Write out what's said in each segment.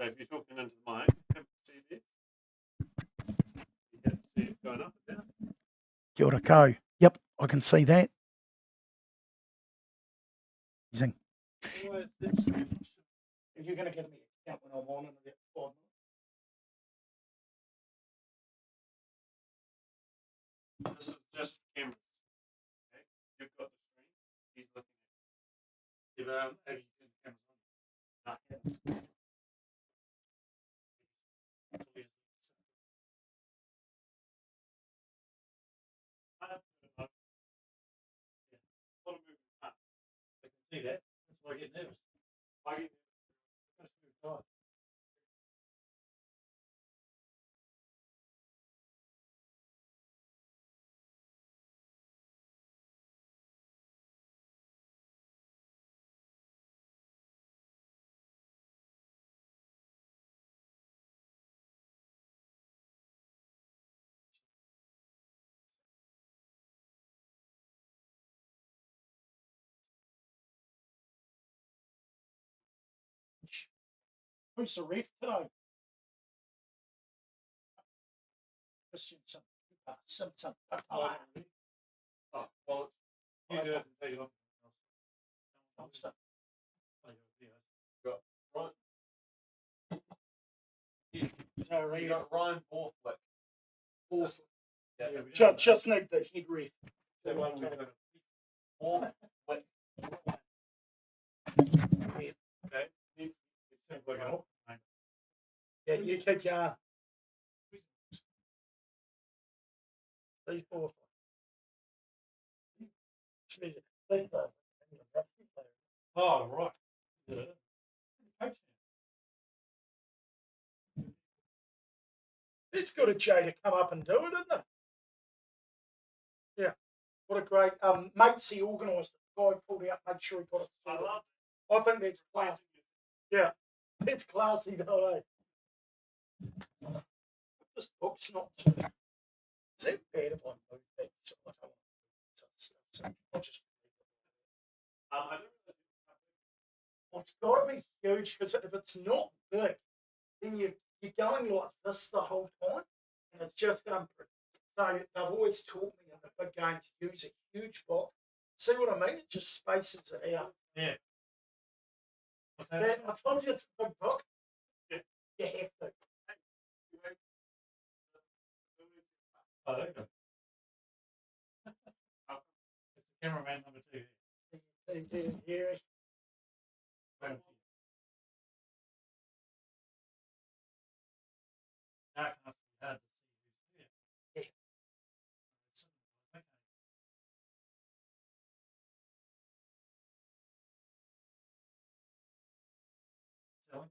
So if you're talking into the mic, you can see there. You can see it going up and down. Kia ora ko. Yep, I can see that. Zing. Otherwise, it's If you're going to give me a count when I'm on in about 5 minutes. this is just cameras. Okay? You've got the screen. He's looking at it. Have you turned the cameras on? Not yet. I can see that. That's why I get nervous. Why are you nervous? Who's the ref today? Christian Simpson. Oh, well, you do it and tell you Monster. You got Ryan Borthwick. Yeah, Just need the head ref. that one we've got. Borthwick. Okay. It seems like an awful name. Yeah, you keep going. These four. Oh, right. Yeah. It's good of Jay to come up and do it, isn't it? Yeah. What a great Matesy organised it. The guy pulled out, made sure he got it. I love I think that's classy. Yeah. It's classy though, eh? This book's not is that bad if I move that? So I don't want to I'll just I don't know. it's got to be huge because if it's not big, then you're going like this the whole time, and it's just so they've always taught me in the big games use a huge box. See what I mean? It just spaces it out. Yeah. I told you it's a big book. Yeah. You have to. Oh, there you go. It's the cameraman number 2. Here. Dark enough to be hard to see who's there. Yeah. Okay. Selling.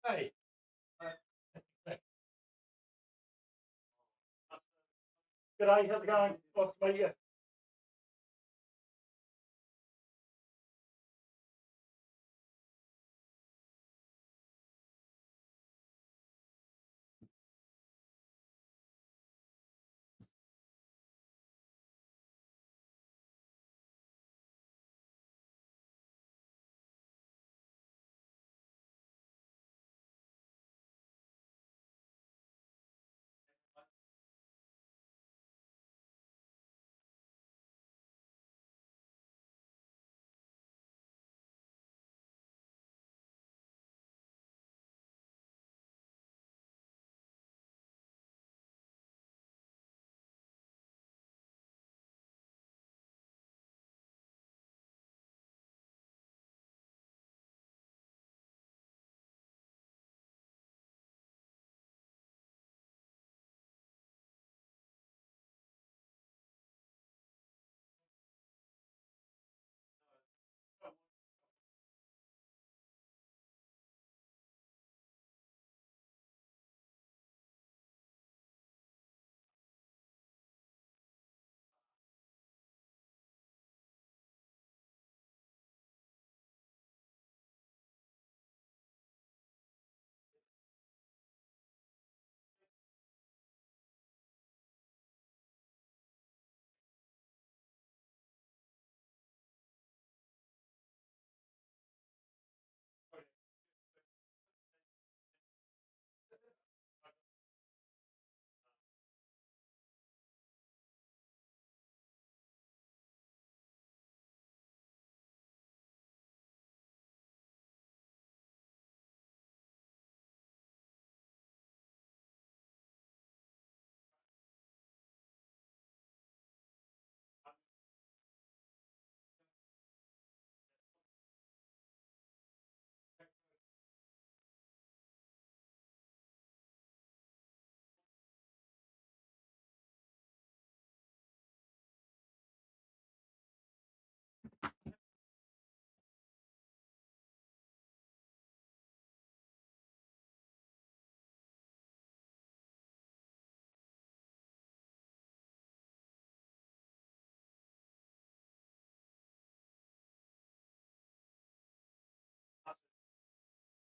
Hey. G'day, how's it going? Nice to meet you.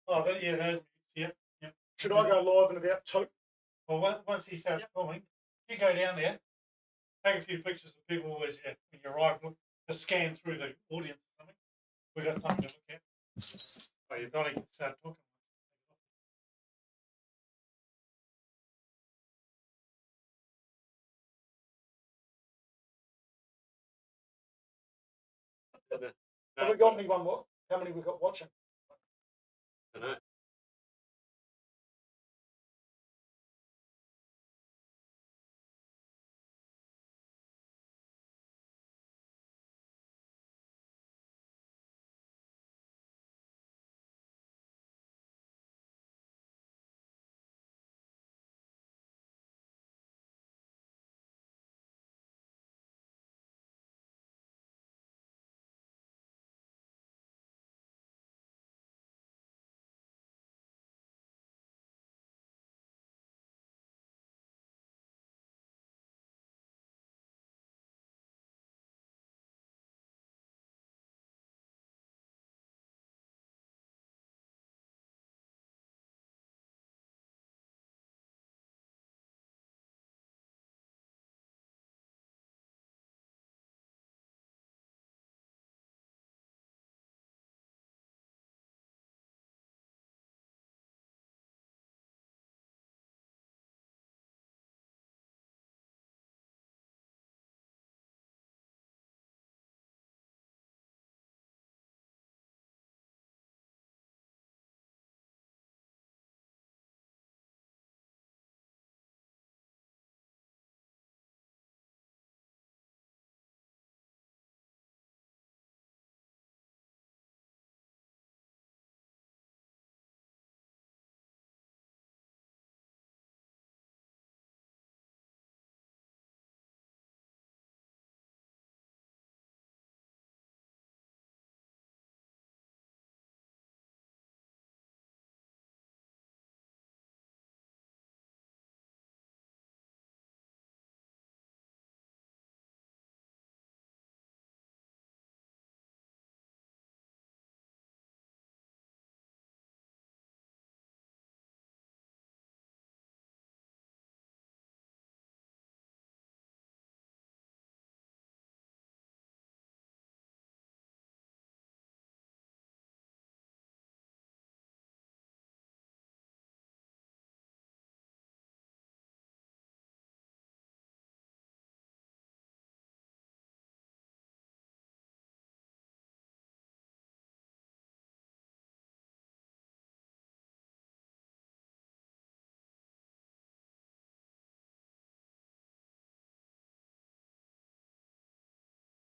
Oh, yeah. Should I go live in about 2? Well, once he starts filming, you go down there, take a few pictures of people as when you arrive, to scan through the audience or something. We got something to look at. Oh, you've got to start talking. Have we got anyone? What? How many we got watching? I don't know.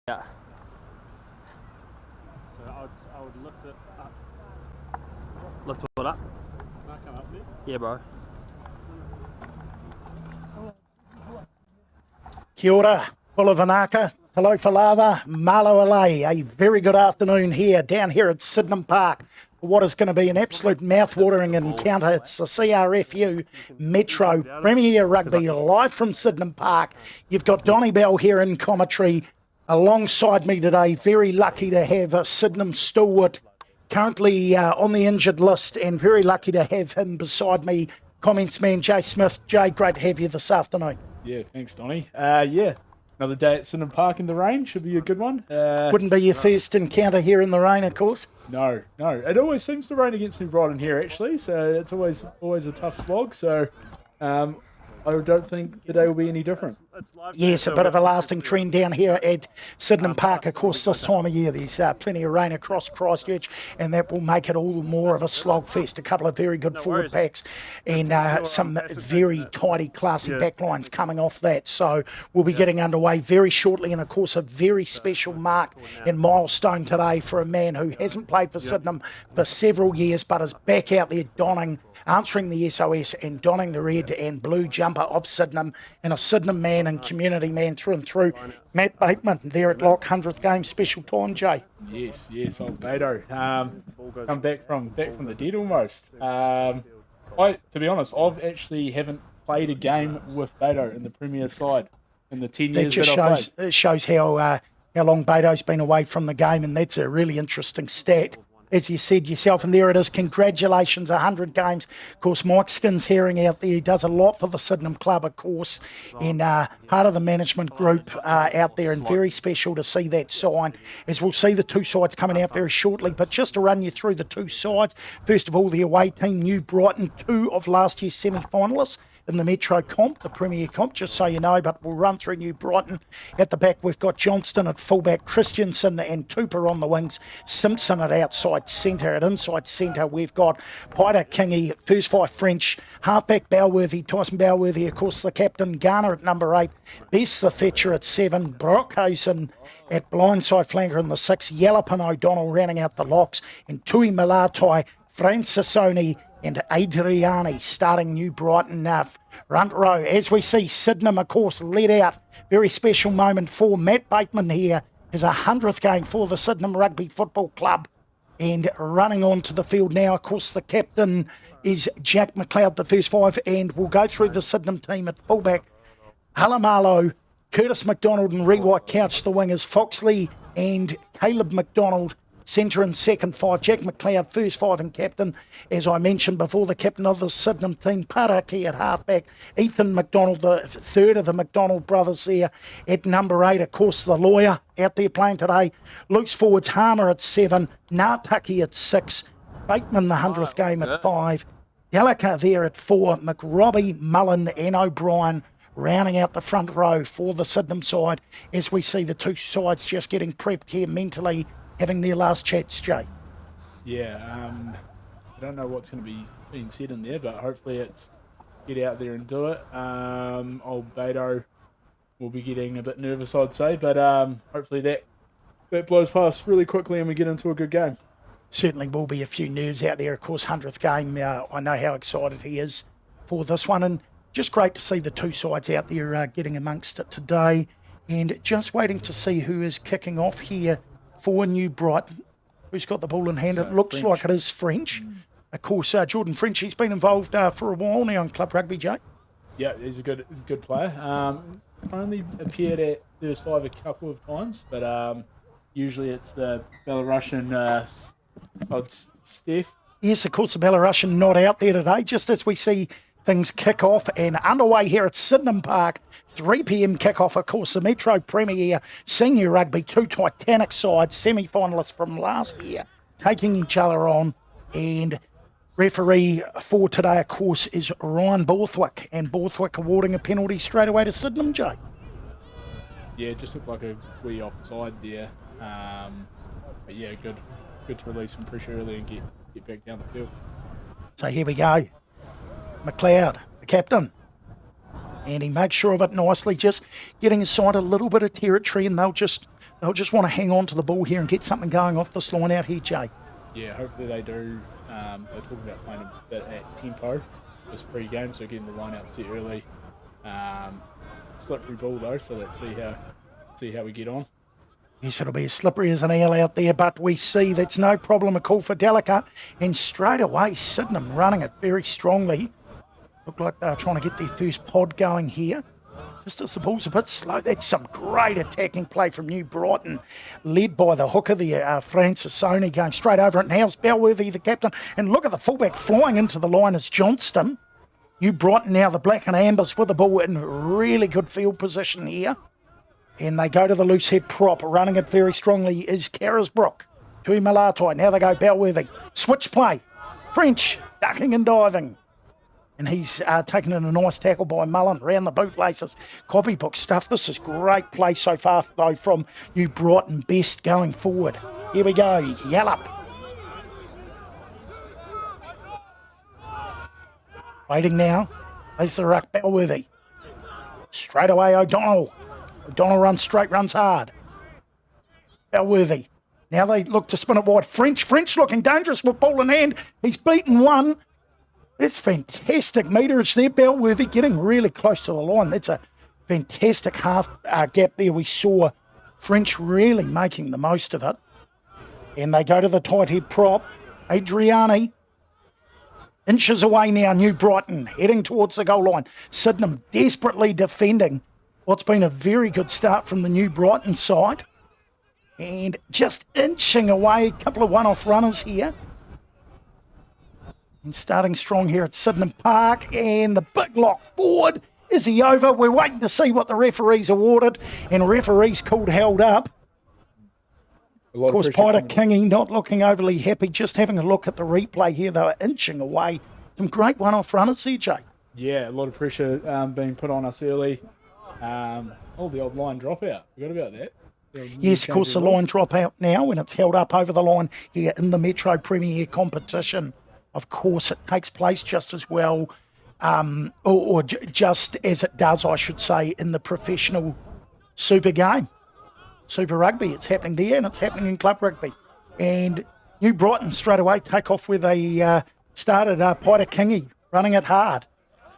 Yeah. So I would lift it up. Lift it up? Can I come up there? Yeah, bro. Kia ora, Pulavanaka, Talofa Lava, Malo Alay. A very good afternoon here, down here at Sydenham Park. What is going to be an absolute mouth-watering encounter. It's the CRFU Metro Premier Rugby live from Sydenham Park. You've got Donny Bell here in commentary alongside me today. Very lucky to have a Sydenham stalwart currently on the injured list, and very lucky to have him beside me. Comments man Jay Smith. Jay, great to have you this afternoon. Yeah, thanks, Donny. Another day at Sydenham Park in the rain. Should be a good one. Wouldn't be your first encounter here in the rain, of course. No. It always seems to rain against New Brighton here, actually, so it's always a tough slog. So I don't think today will be any different. Yes, a bit of a lasting trend down here at Sydenham Park. Of course, this time of year, there's plenty of rain across Christchurch, and that will make it all more of a slogfest. A couple of very good forward packs and some very tidy, classy backlines coming off that. So we'll be getting underway very shortly, and of course, a very special mark and milestone today for a man who hasn't played for Sydenham for several years, but is back out there answering the SOS and donning the red and blue jumper of Sydenham, and a Sydenham man and community man through and through. Matt Bateman there at Lock, 100th game special time, Jay. Yes, old Beto. Come back from the dead almost. To be honest, I've actually haven't played a game with Beto in the Premier side in the 10 years that I've played. It shows how long Beto's been away from the game, and that's a really interesting stat. as you said yourself, and there it is. Congratulations, 100 games. Of course, Mike Skin's hearing out there. He does a lot for the Sydenham Club, of course, and part of the management group out there, and very special to see that sign, as we'll see the two sides coming out very shortly. But just to run you through the two sides, first of all, the away team, New Brighton, 2 of last year's semi-finalists in the Metro Comp, the Premier Comp, just so you know, but we'll run through New Brighton. At the back, we've got Johnston at fullback, Christensen and Tupper on the wings, Simpson at outside centre. At inside centre, we've got Piter, Kingy, first 5 French, halfback Balworthy, Tyson Balworthy, of course, the captain, Garner at number 8, Bess the Fetcher at 7, Brockhasen at blindside flanker in the 6, Yallopin O'Donnell rounding out the locks, and Tui Malatai, Francisoni and Adriani starting New Brighton front row. As we see Sydenham, of course, led out. Very special moment for Matt Bateman here. His 100th game for the Sydenham Rugby Football Club. And running onto the field now, of course, the captain is Jack McLeod, the first 5. And we'll go through the Sydenham team at fullback. Halamalo, Curtis McDonald and Rewhite couch the wingers. Foxley and Caleb McDonald centre and second 5, Jack McLeod, first 5 and captain. As I mentioned before, the captain of the Sydenham team, Paraki at halfback, Ethan McDonald, the third of the McDonald brothers there at number 8. Of course, the lawyer out there playing today. Loose forwards, Harmer at 7, Nataki at 6, Bateman the 100th game at 5, Gallagher there at 4, McRobbie, Mullen and O'Brien rounding out the front row for the Sydenham side, as we see the two sides just getting prepped here mentally, having their last chats, Jay. Yeah, I don't know what's going to be being said in there, but hopefully it's get out there and do it. Old Beto will be getting a bit nervous, I'd say, but hopefully that blows past really quickly and we get into a good game. Certainly will be a few nerves out there. Of course, 100th game, I know how excited he is for this one, and just great to see the two sides out there getting amongst it today, and just waiting to see who is kicking off here for New Brighton. Who's got the ball in hand? It looks like it is French. Of course, Jordan French, he's been involved for a while now in club rugby, Jay. Yeah, he's a good player. Only appeared at first 5 a couple of times, but usually it's the Belarusian Steph. Yes, of course, the Belarusian not out there today, just as we see things kick off and underway here at Sydenham Park. 3 p.m. kickoff, of course, the Metro Premier Senior Rugby, 2 Titanic sides, semi-finalists from last year, taking each other on. And referee for today, of course, is Ryan Borthwick, and Borthwick awarding a penalty straight away to Sydenham, Jay. Yeah, it just looked like a wee offside there. But yeah, good to release some pressure early and get back down the field. So here we go. McLeod, the captain. And he makes sure of it nicely, just getting aside a little bit of territory, and they'll just want to hang on to the ball here and get something going off this line out here, Jay. Yeah, hopefully they do. They're talking about playing a bit at tempo this pre-game, so getting the line out set early. Slippery ball though, so let's see how we get on. Yes, it'll be as slippery as an eel out there, but we see that's no problem. A call for Delicate, and straight away Sydenham running it very strongly. Look like they're trying to get their first pod going here. Just as the ball's a bit slow, that's some great attacking play from New Brighton, led by the hooker there, Francisoni, going straight over it. Now's Balworthy, the captain, and look at the fullback flying into the line as Johnston. New Brighton now, the black and ambers with the ball in really good field position here. And they go to the loose head prop, running it very strongly is Carisbrook. Tui Malatai, now they go Balworthy. Switch play, French, ducking and diving. And he's taken in a nice tackle by Mullen round the bootlaces. Copybook stuff. This is great play so far, though, from New Brighton. Best going forward. Here we go. Yallop. Waiting now. There's the ruck. Balworthy. Straight away, O'Donnell. O'Donnell runs straight, runs hard. Balworthy. Now they look to spin it wide. French looking dangerous with ball in hand. He's beaten one. That's fantastic meterage there. Balworthy getting really close to the line. That's a fantastic half gap there. We saw French really making the most of it. And they go to the tight head prop. Adriani. Inches away now, New Brighton, heading towards the goal line. Sydenham desperately defending what's been a very good start from the New Brighton side. And just inching away, a couple of one-off runners here. And starting strong here at Sydenham Park, and the big lock forward. Is he over? We're waiting to see what the referees awarded, and referees called held up. Of course, Peter Kingy not looking overly happy, just having a look at the replay here. They were inching away. Some great one-off runners there, Jay. Yeah, a lot of pressure being put on us early. The old line dropout. Forgot about that. Yes, of course, the line dropout now when it's held up over the line here in the Metro Premier competition. Of course, it takes place just as well, just as it does, I should say, in the professional Super game. Super Rugby, it's happening there, and it's happening in Club Rugby. And New Brighton straight away take off where they started. Peter Kingy running it hard.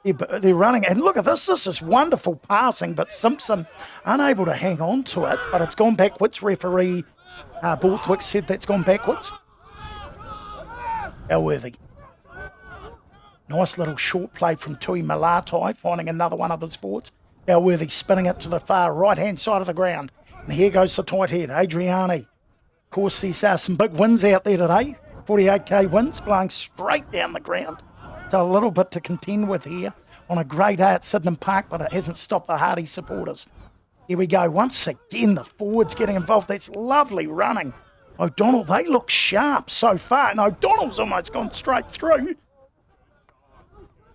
They're running, and look at this. This is wonderful passing, but Simpson unable to hang on to it. But it's gone backwards. Referee Borthwick said that's gone backwards. Elworthy. Nice little short play from Tui Malatai, finding another one of his forwards. Elworthy spinning it to the far right-hand side of the ground. And here goes the tight head, Adriani. Of course, there's some big winds out there today. 48k winds blowing straight down the ground. So a little bit to contend with here on a great day at Sydenham Park, but it hasn't stopped the Hardy supporters. Here we go. Once again, the forwards getting involved. That's lovely running. O'Donnell, they look sharp so far. And O'Donnell's almost gone straight through.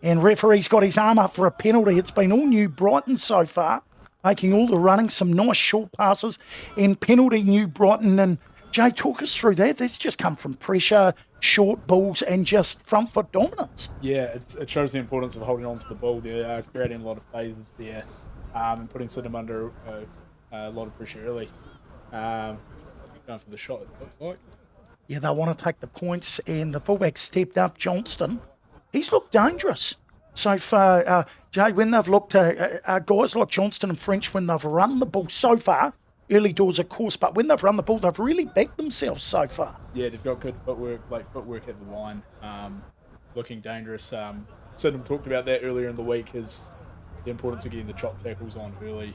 And referee's got his arm up for a penalty. It's been all New Brighton so far, making all the running, some nice short passes, and penalty New Brighton. And Jay, talk us through that. That's just come from pressure, short balls, and just front foot dominance. Yeah, it shows the importance of holding on to the ball there, creating a lot of phases there, and putting Sydenham under a lot of pressure early. Going for the shot, it looks like. Yeah, they want to take the points, and the fullback stepped up, Johnston. He's looked dangerous so far. Jay, when they've looked at guys like Johnston and French, when they've run the ball so far, early doors of course, but when they've run the ball, they've really backed themselves so far. Yeah, they've got good footwork at the line, looking dangerous. Sydenham talked about that earlier in the week, is the importance of getting the chop tackles on early,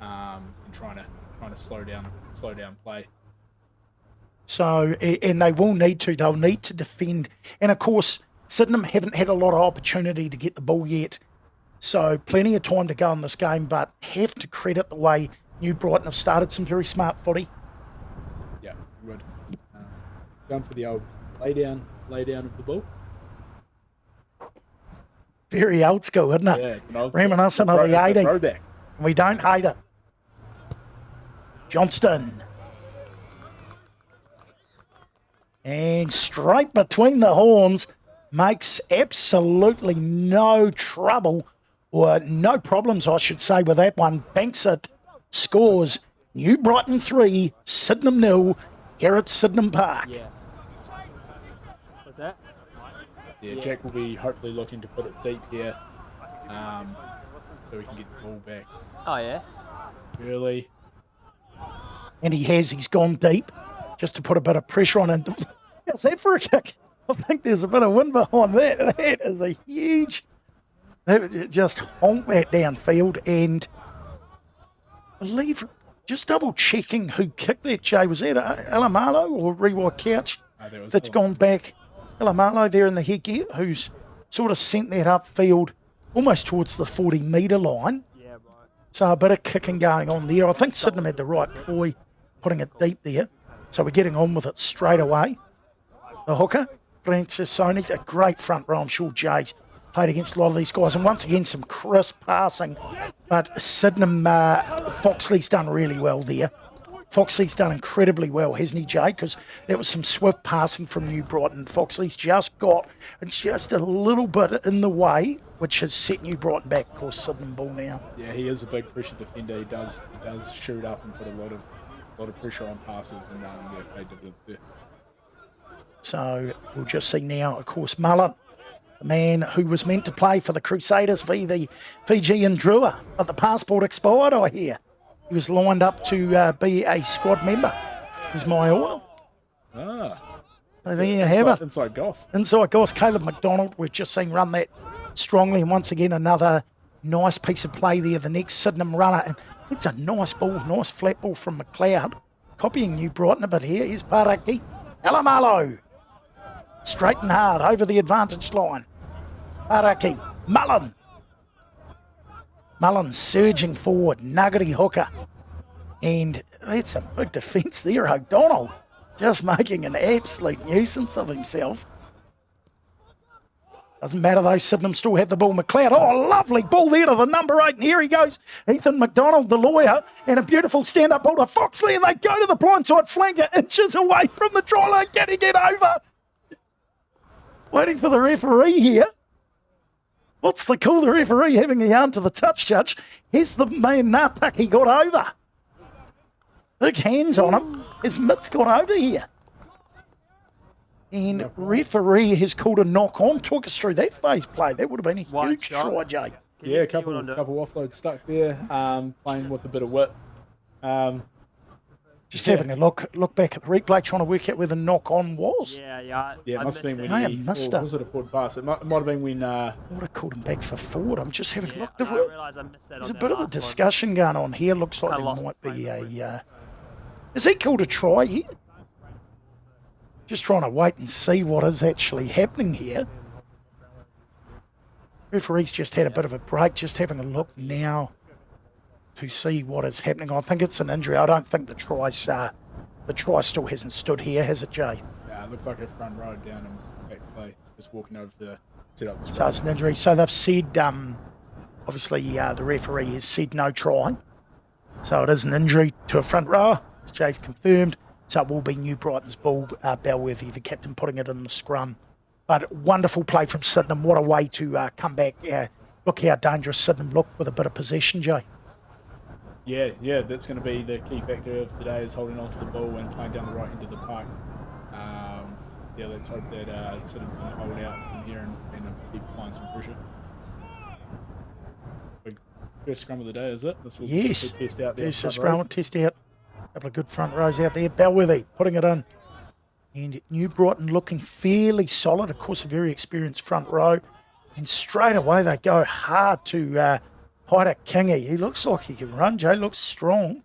and trying to slow down play. So, and they will need to. They'll need to defend. And, of course, Sydenham haven't had a lot of opportunity to get the ball yet. So, plenty of time to go in this game, but have to credit the way New Brighton have started some very smart footy. Yeah, good. Going for the old lay down of the ball. Very old school, isn't it? Yeah, it's an old Reminiscent of the 80s. Throwback. We don't hate it. Johnston. And straight between the horns, makes absolutely no trouble, or no problems, I should say, with that one. Banks it, scores. New Brighton 3, Sydenham 0, here at Sydenham Park. Yeah. What's that? Yeah, Jack will be hopefully looking to put it deep here, so we can get the ball back Oh, yeah. early. And he's gone deep, just to put a bit of pressure on him. How's that for a kick? I think there's a bit of wind behind that. That is a huge... Just honk that downfield, and I believe, just double checking who kicked that, Jay. Was that Alamalo or Rewa Couch that's gone back? Alamalo there in the headgear, who's sort of sent that upfield almost towards the 40-metre line. Yeah, right. So a bit of kicking going on there. I think Sydenham had the right ploy, putting it deep there. So we're getting on with it straight away. The hooker, Francisoni, a great front row. I'm sure Jay's played against a lot of these guys. And once again, some crisp passing. But Sydenham, Foxley's done really well there. Foxley's done incredibly well, hasn't he, Jay? Because that was some swift passing from New Brighton. Foxley's just got just a little bit in the way, which has set New Brighton back. Of course, Sydenham ball now. Yeah, he is a big pressure defender. He does shoot up and put a lot of pressure on passes, and played dividends there. So we'll just see now, of course, Mullen, the man who was meant to play for the Crusaders v the Fijian Drua, but the passport expired, I hear. He was lined up to be a squad member. Is my oil. So there you have it. Inside Goss. Inside Goss, Caleb McDonald, we've just seen run that strongly. And once again, another nice piece of play there. The next Sydenham runner. And it's a nice ball, nice flat ball from McLeod. copying New Brighton a bit here. Here's Paraki. Alamalo. Straight and hard over the advantage line. Paraki. Mullen. Mullen surging forward. Nuggety hooker. And that's some big defence there. O'Donnell just making an absolute nuisance of himself. Doesn't matter though, Sydenham still have the ball. McLeod, oh, lovely ball there to the number 8, and here he goes. Ethan McDonald, the lawyer, and a beautiful stand-up ball to Foxley, and they go to the blindside flanker, inches away from the try line. Can he get over? Waiting for the referee here. What's the call? The referee having a yarn to the touch judge. Here's the man Natak, he got over. Big hands on him. His mitt's got over here. And referee has called a knock on. Talk us through that phase play. That would have been a huge try, Jay. Yeah, a couple offloads stuck there, playing with a bit of whip. Just having a look back at the replay, trying to work out where the knock on was. Yeah, it must have been when I missed it. Was it a forward pass? It might have been when... I would have called him back for forward. I'm just having a look. I realised I missed that. There's a bit of a discussion going on here. Looks like there might be a... Is he called a try here? Just trying to wait and see what is actually happening here. Referee's just had a bit of a break, just having a look now to see what is happening. I think it's an injury. I don't think the try still hasn't stood here, has it, Jay? Yeah, it looks like a front row down and back play, just walking over to set up the So it's an injury. So they've said, obviously the referee has said no try. So it is an injury to a front rower, as Jay's confirmed. So it will be New Brighton's ball, Bellworthy, the captain, putting it in the scrum. But wonderful play from Sydenham. What a way to come back. Look how dangerous Sydenham looked with a bit of possession, Jay. Yeah, that's going to be the key factor of today, is holding on to the ball and playing down the right end of the park. Let's hope that Sydenham can hold out from here and keep applying some pressure. Big first scrum of the day, is it? This will Yes. test out there. Yes, the scrum will test out. Couple of good front rows out there. Bellworthy putting it in. And New Brighton looking fairly solid. Of course, a very experienced front row. And straight away they go hard to Hyder Kingy. He looks like he can run, Jay. Looks strong.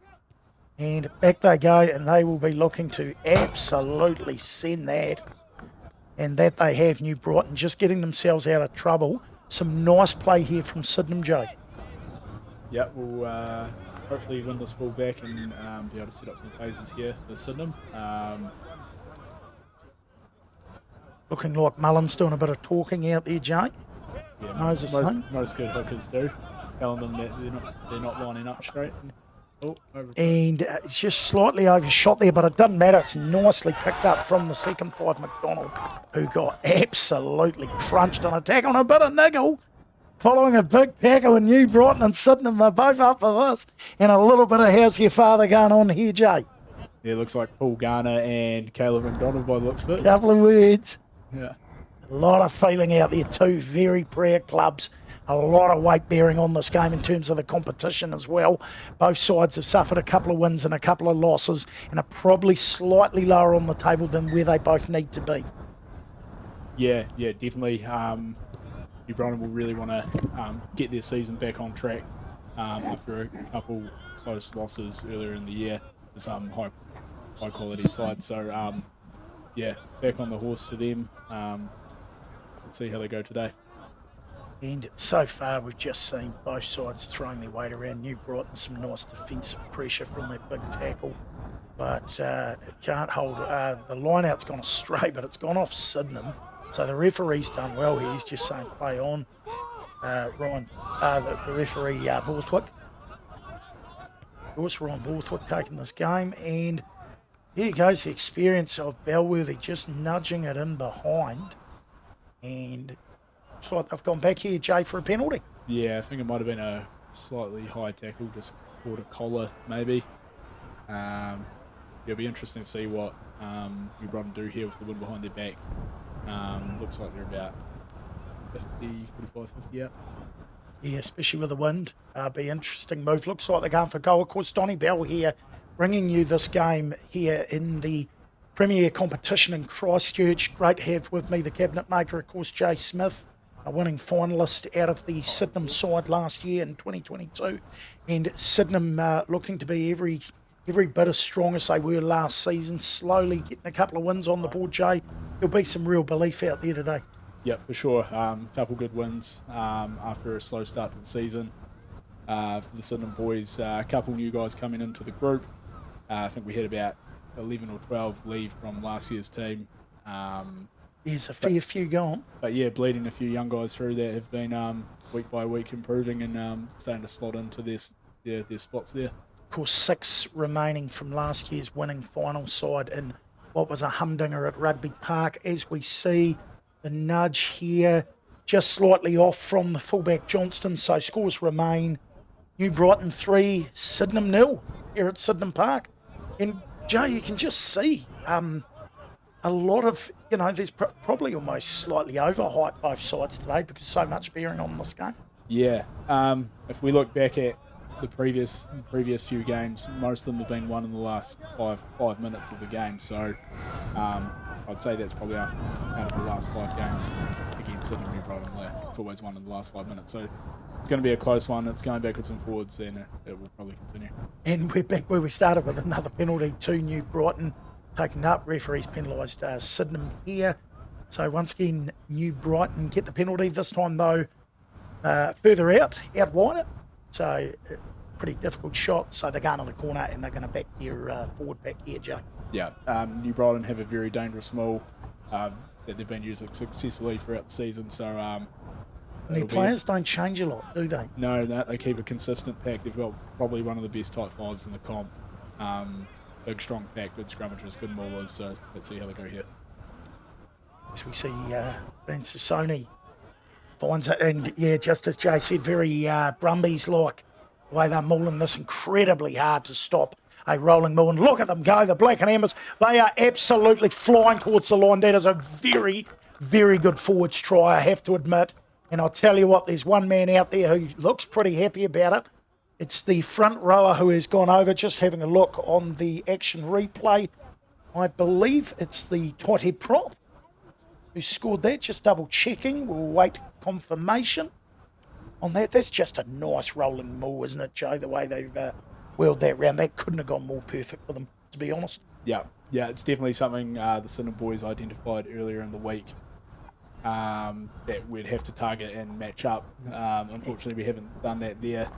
And back they go, and they will be looking to absolutely send that. And that they have, New Brighton, just getting themselves out of trouble. Some nice play here from Sydenham, Jay. Yeah, we'll hopefully win this ball back and be able to set up some phases here for Sydenham. Looking like Mullen's doing a bit of talking out there, Jay. Yeah, most good hookers do. Telling them that they're not lining up straight. And it's just slightly overshot there, but it doesn't matter. It's nicely picked up from the second 5, McDonald, who got absolutely crunched on a tackle and a bit of niggle. Following a big tackle in New Brighton and Sydenham, they're both up for this. And a little bit of how's your father going on here, Jay? Yeah, it looks like Paul Garner and Caleb McDonald by the looks of it. Couple of words. Yeah. A lot of feeling out there too. Very proud clubs. A lot of weight bearing on this game in terms of the competition as well. Both sides have suffered a couple of wins and a couple of losses and are probably slightly lower on the table than where they both need to be. Yeah, definitely. New Brighton will really want to get their season back on track after a couple close losses earlier in the year to some high quality sides. So back on the horse for them. Let's see how they go today. And so far we've just seen both sides throwing their weight around. New Brighton, some nice defensive pressure from that big tackle, but it can't hold. The line out's gone astray, but it's gone off Sydenham. So the referee's done well here. He's just saying play on. Ryan, the referee, Borthwick. Of course, Ryan Borthwick taking this game. And here goes the experience of Bellworthy just nudging it in behind. And looks like they've gone back here, Jay, for a penalty. Yeah, I think it might have been a slightly high tackle, just caught a collar maybe. It'll be interesting to see what New Brighton do here with the wind behind their back. Looks like they're about 45, 50 out. Yeah, especially with the wind. Be interesting move. Looks like they're going for goal. Of course, Donny Bell here, bringing you this game here in the Premier competition in Christchurch. Great to have with me the cabinet maker, of course, Jay Smith, a winning finalist out of the Sydenham side last year in 2022. And Sydenham looking to be every every bit as strong as they were last season, slowly getting a couple of wins on the board, Jay. There'll be some real belief out there today. Yeah, for sure. Couple good wins after a slow start to the season for the Sydenham boys. A couple new guys coming into the group. I think we had about 11 or 12 leave from last year's team. There's a fair few gone. But yeah, bleeding a few young guys through that have been week by week improving and starting to slot into their spots there. Of course, 6 remaining from last year's winning final side in what was a humdinger at Rugby Park. As we see the nudge here, just slightly off from the fullback Johnston. So scores remain New Brighton 3, Sydenham 0 here at Sydenham Park. And Joe, you can just see a lot of, there's probably almost slightly overhyped both sides today because so much bearing on this game. Yeah. If we look back at the previous few games, most of them have been won in the last five minutes of the game. So I'd say that's probably out of the last 5 games against Sydenham New Brighton. It's always won in the last 5 minutes. So it's going to be a close one. It's going backwards and forwards, and it will probably continue. And we're back where we started with another penalty to New Brighton. Taken up, referees penalised Sydenham here. So once again, New Brighton get the penalty. This time though, further out wider. So pretty difficult shot. So they're going to the corner and they're going to back their forward back here, Joe. Yeah, New Brighton have a very dangerous maul that they've been using successfully throughout the season. So and their players don't change a lot, do they? No, they keep a consistent pack. They've got probably one of the best tight fives in the comp. Big, strong pack, good scrummagers, good maulers, so let's see how they go here. As we see Francisoni finds it, and yeah, just as Jay said, very Brumbies-like, the way they're mauling this incredibly hard to stop a rolling maul. And look at them go, the Black and Ambers, they are absolutely flying towards the line. That is a very, very good forwards try, I have to admit. And I'll tell you what, there's one man out there who looks pretty happy about it. It's the front rower who has gone over, just having a look on the action replay. I believe it's the tight prop who scored that, just double checking. We'll wait confirmation on that. That's just a nice rolling maul, isn't it, Joe, the way they've wheeled that round. That couldn't have gone more perfect for them, to be honest. Yeah, it's definitely something the Sydenham boys identified earlier in the week that we'd have to target and match up. Unfortunately, we haven't done that there.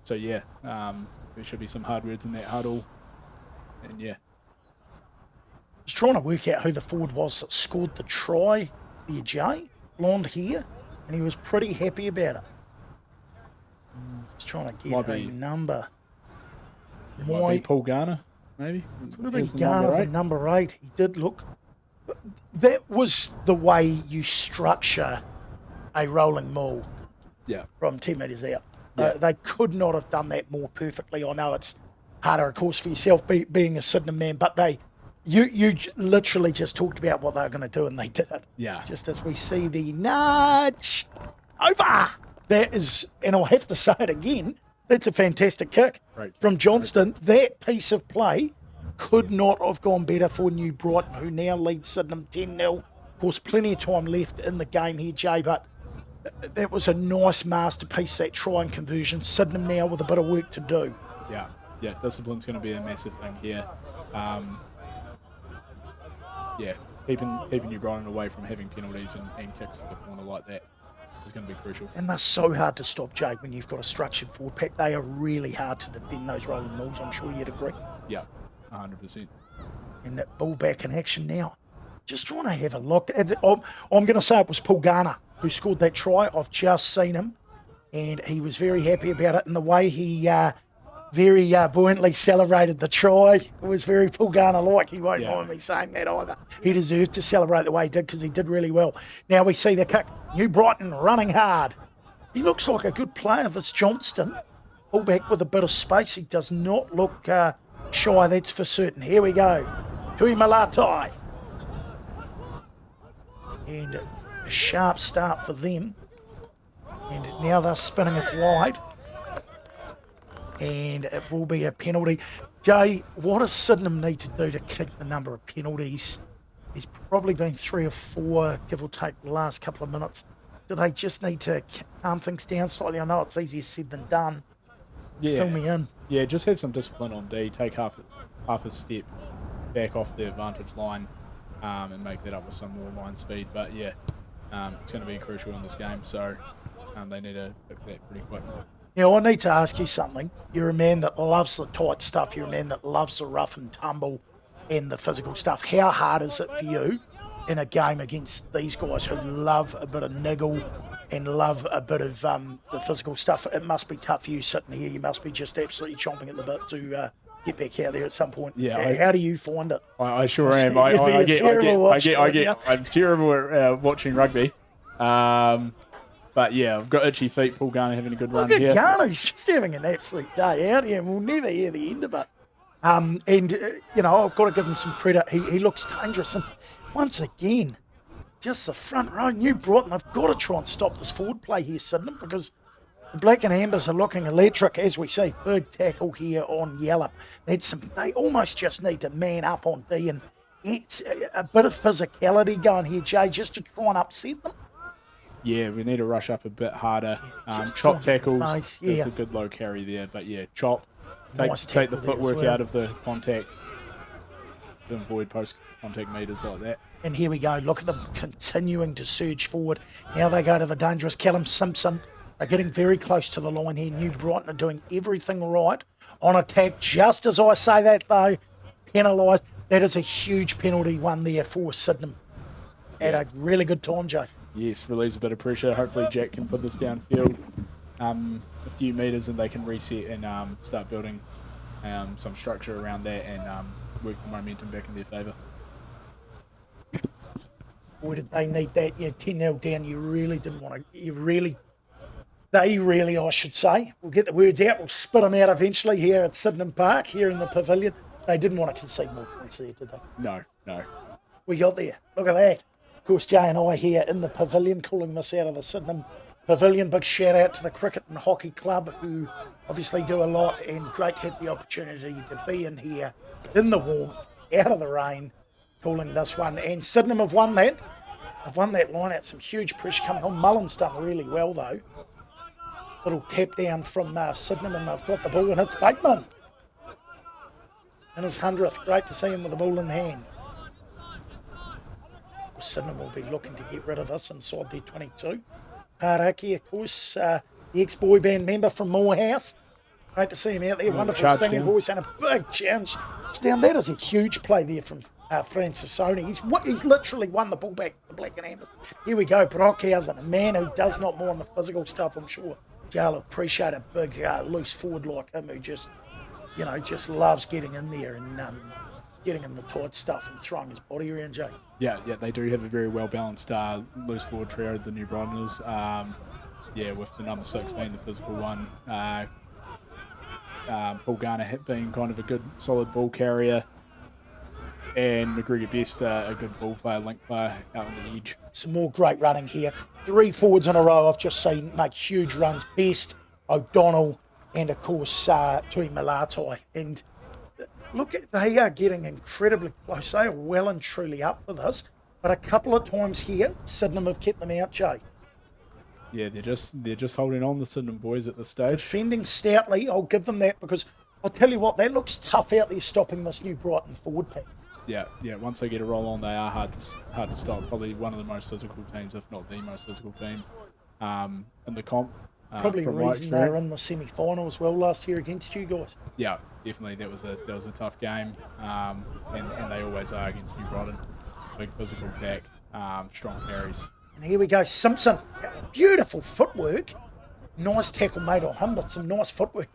So yeah, there should be some hard words in that huddle, and yeah. I was trying to work out who the forward was that scored the try there, Jay. Blonde hair, and he was pretty happy about it. Just trying to get a number. Might be Paul Garner, maybe. Could have been Garner, number 8. He did look. That was the way you structure a rolling maul. Yeah. From 10 metres out. Yeah. They could not have done that more perfectly. I know it's harder, of course, for yourself being a Sydenham man, but you literally just talked about what they were going to do, and they did it. Yeah. Just as we see the nudge over. That is, and I'll have to say it again, that's a fantastic kick from Johnston. That piece of play could not have gone better for New Brighton, who now lead Sydenham 10-0. Of course, plenty of time left in the game here, Jay, but that was a nice masterpiece, that try and conversion. Sydenham now with a bit of work to do. Yeah, discipline's going to be a massive thing here. Keeping New Brighton away from having penalties and kicks to the corner like that is going to be crucial. And they're so hard to stop, Jake, when you've got a structured forward pack. They are really hard to defend those rolling mauls. I'm sure you'd agree. Yeah, 100%. And that ball back in action now. Just trying to have a look. I'm going to say it was Paul Garner who scored that try. I've just seen him, and he was very happy about it. And the way he very buoyantly celebrated the try, it was very Paul Garner-like. He won't mind me saying that either. He deserved to celebrate the way he did because he did really well. Now we see the kick. New Brighton running hard. He looks like a good player, this Johnston. Pull back with a bit of space. He does not look shy, that's for certain. Here we go. Tui Malatai. And a sharp start for them. And now they're spinning it wide. And it will be a penalty. Jay, what does Sydenham need to do to keep the number of penalties? There's probably been 3 or 4, give or take, the last couple of minutes. Do they just need to calm things down slightly? I know it's easier said than done. fill me in. Yeah, just have some discipline on D. Take half a step back off the advantage line, and make that up with some more line speed. But yeah, it's going to be crucial in this game, so they need to fix that pretty quick. Now, I need to ask you something. You're a man that loves the tight stuff. You're a man that loves the rough and tumble and the physical stuff. How hard is it for you in a game against these guys who love a bit of niggle and love a bit of the physical stuff? It must be tough for you sitting here. You must be just absolutely chomping at the bit to get back out there at some point. Yeah. How do you find it? I sure am. I'm terrible at watching rugby. But yeah, I've got itchy feet. Paul Garner having a good run Look here. at Garner, he's just having an absolute day out here, and we'll never hear the end of it. I've got to give him some credit. He looks dangerous. And once again, just the front row, New Brighton, I've got to try and stop this forward play here, Sydenham, because the Black and Ambers are looking electric, as we see. Big tackle here on Yallop. They almost just need to man up on D, and it's a bit of physicality going here, Jay, just to try and upset them. Yeah, we need to rush up a bit harder. Just Chop try and tackles, face, there's a good low carry there. But yeah, chop, Nice take the tackle there as footwork well. out of the contact, to avoid post-contact meters like that. And here we go. Look at them continuing to surge forward. Now they go to the dangerous Callum Simpson. They're getting very close to the line here. New Brighton are doing everything right on attack. Just as I say that, though, penalised. That is a huge penalty one there for Sydenham. At a really good time, Joe. Yes, relieves a bit of pressure. Hopefully Jack can put this downfield a few metres and they can reset and start building some structure around that and work the momentum back in their favour. Boy, did they need that. Yeah, 10-0 down. You really didn't want to... They really, I should say. We'll get the words out. We'll spit them out eventually here at Sydenham Park, here in the pavilion. They didn't want to concede more points there, did they? No. We got there. Look at that. Of course, Jay and I here in the pavilion, calling this out of the Sydenham Pavilion. Big shout out to the Cricket and Hockey Club, who obviously do a lot, and great to have the opportunity to be in here in the warmth, out of the rain, calling this one. And Sydenham have won that. They've won that line out. Some huge pressure coming on. Mullen's done really well, though. Little tap down from Sydenham, and they've got the ball, and it's Bateman in his 100th. Great to see him with the ball in hand. Sydenham will be looking to get rid of this inside their 22. Haraki, of course, the ex-boy band member from Morehouse. Great to see him out there. Wonderful singing down. voice and a big challenge. Down, that is a huge play there from Francisoni. He's literally won the ball back, the Black and Ambers. Here we go, Brockhausen, a man who does not mind the physical stuff, I'm sure. Jay'll appreciate a big, loose forward like him who just loves getting in there and getting in the tight stuff and throwing his body around, Jay. Yeah, they do have a very well-balanced loose forward trio, the New Brightoners. With the number 6 being the physical one. Paul Garner being kind of a good, solid ball carrier. And McGregor Best, a good ball player, link player out on the edge. Some more great running here. 3 forwards in a row I've just seen make huge runs. Best, O'Donnell, and of course Tui Malatai. And look, they are getting incredibly close. They are well and truly up for this. But a couple of times here, Sydenham have kept them out, Jay. Yeah, they're just holding on, the Sydenham boys at this stage. Defending stoutly, I'll give them that, because I'll tell you what, that looks tough out there stopping this New Brighton forward pack. Yeah. Once they get a roll on, they are hard to stop. Probably one of the most physical teams, if not the most physical team in the comp. Probably the from my reason they were experience. in the semi-final as well last year against you guys. Yeah, definitely. That was a tough game, and they always are against New Brighton. Big physical pack, strong carries. And here we go, Simpson. Beautiful footwork. Nice tackle made on him, but some nice footwork.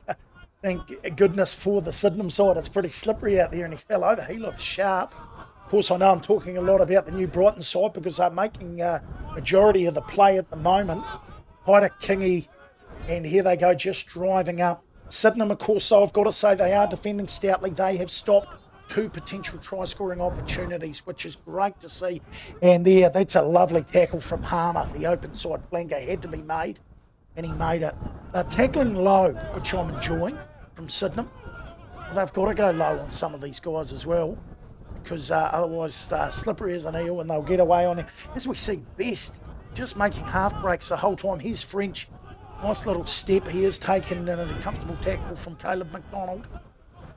Thank goodness for the Sydenham side. It's pretty slippery out there, and he fell over. He looks sharp. Of course, I know I'm talking a lot about the New Brighton side because they're making majority of the play at the moment. Hyder Kingy, and here they go, just driving up. Sydenham, of course, so I've got to say they are defending stoutly. They have stopped 2 potential try-scoring opportunities, which is great to see. And there, that's a lovely tackle from Harmer. The open side flanker had to be made, and he made it. They're tackling low, which I'm enjoying from Sydenham. They've got to go low on some of these guys as well, because otherwise they're slippery as an eel and they'll get away on it. As we see, Best just making half breaks the whole time. Here's French Nice little step he has taken and a comfortable tackle from Caleb McDonald.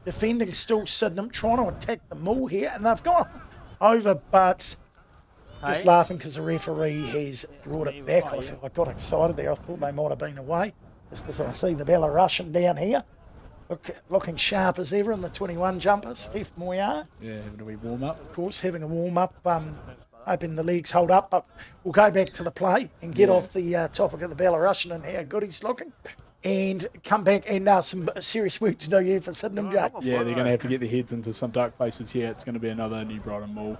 Defending still Sydenham, trying to attack the maul here, and they've gone over, but just laughing because the referee has brought it back. I got excited there. I thought they might have been away. Just as I see the Belarusian down here, looking sharp as ever in the 21 jumper, Steph Moyar. Yeah, having a wee warm-up. Of course, having a warm-up, hoping the legs hold up, but we'll go back to the play and get off the topic of the Belarusian and how good he's looking, and come back and some serious work to do here for Sydenham, Jay. Yeah, they're going to have to get their heads into some dark places here. It's going to be another New Brighton maul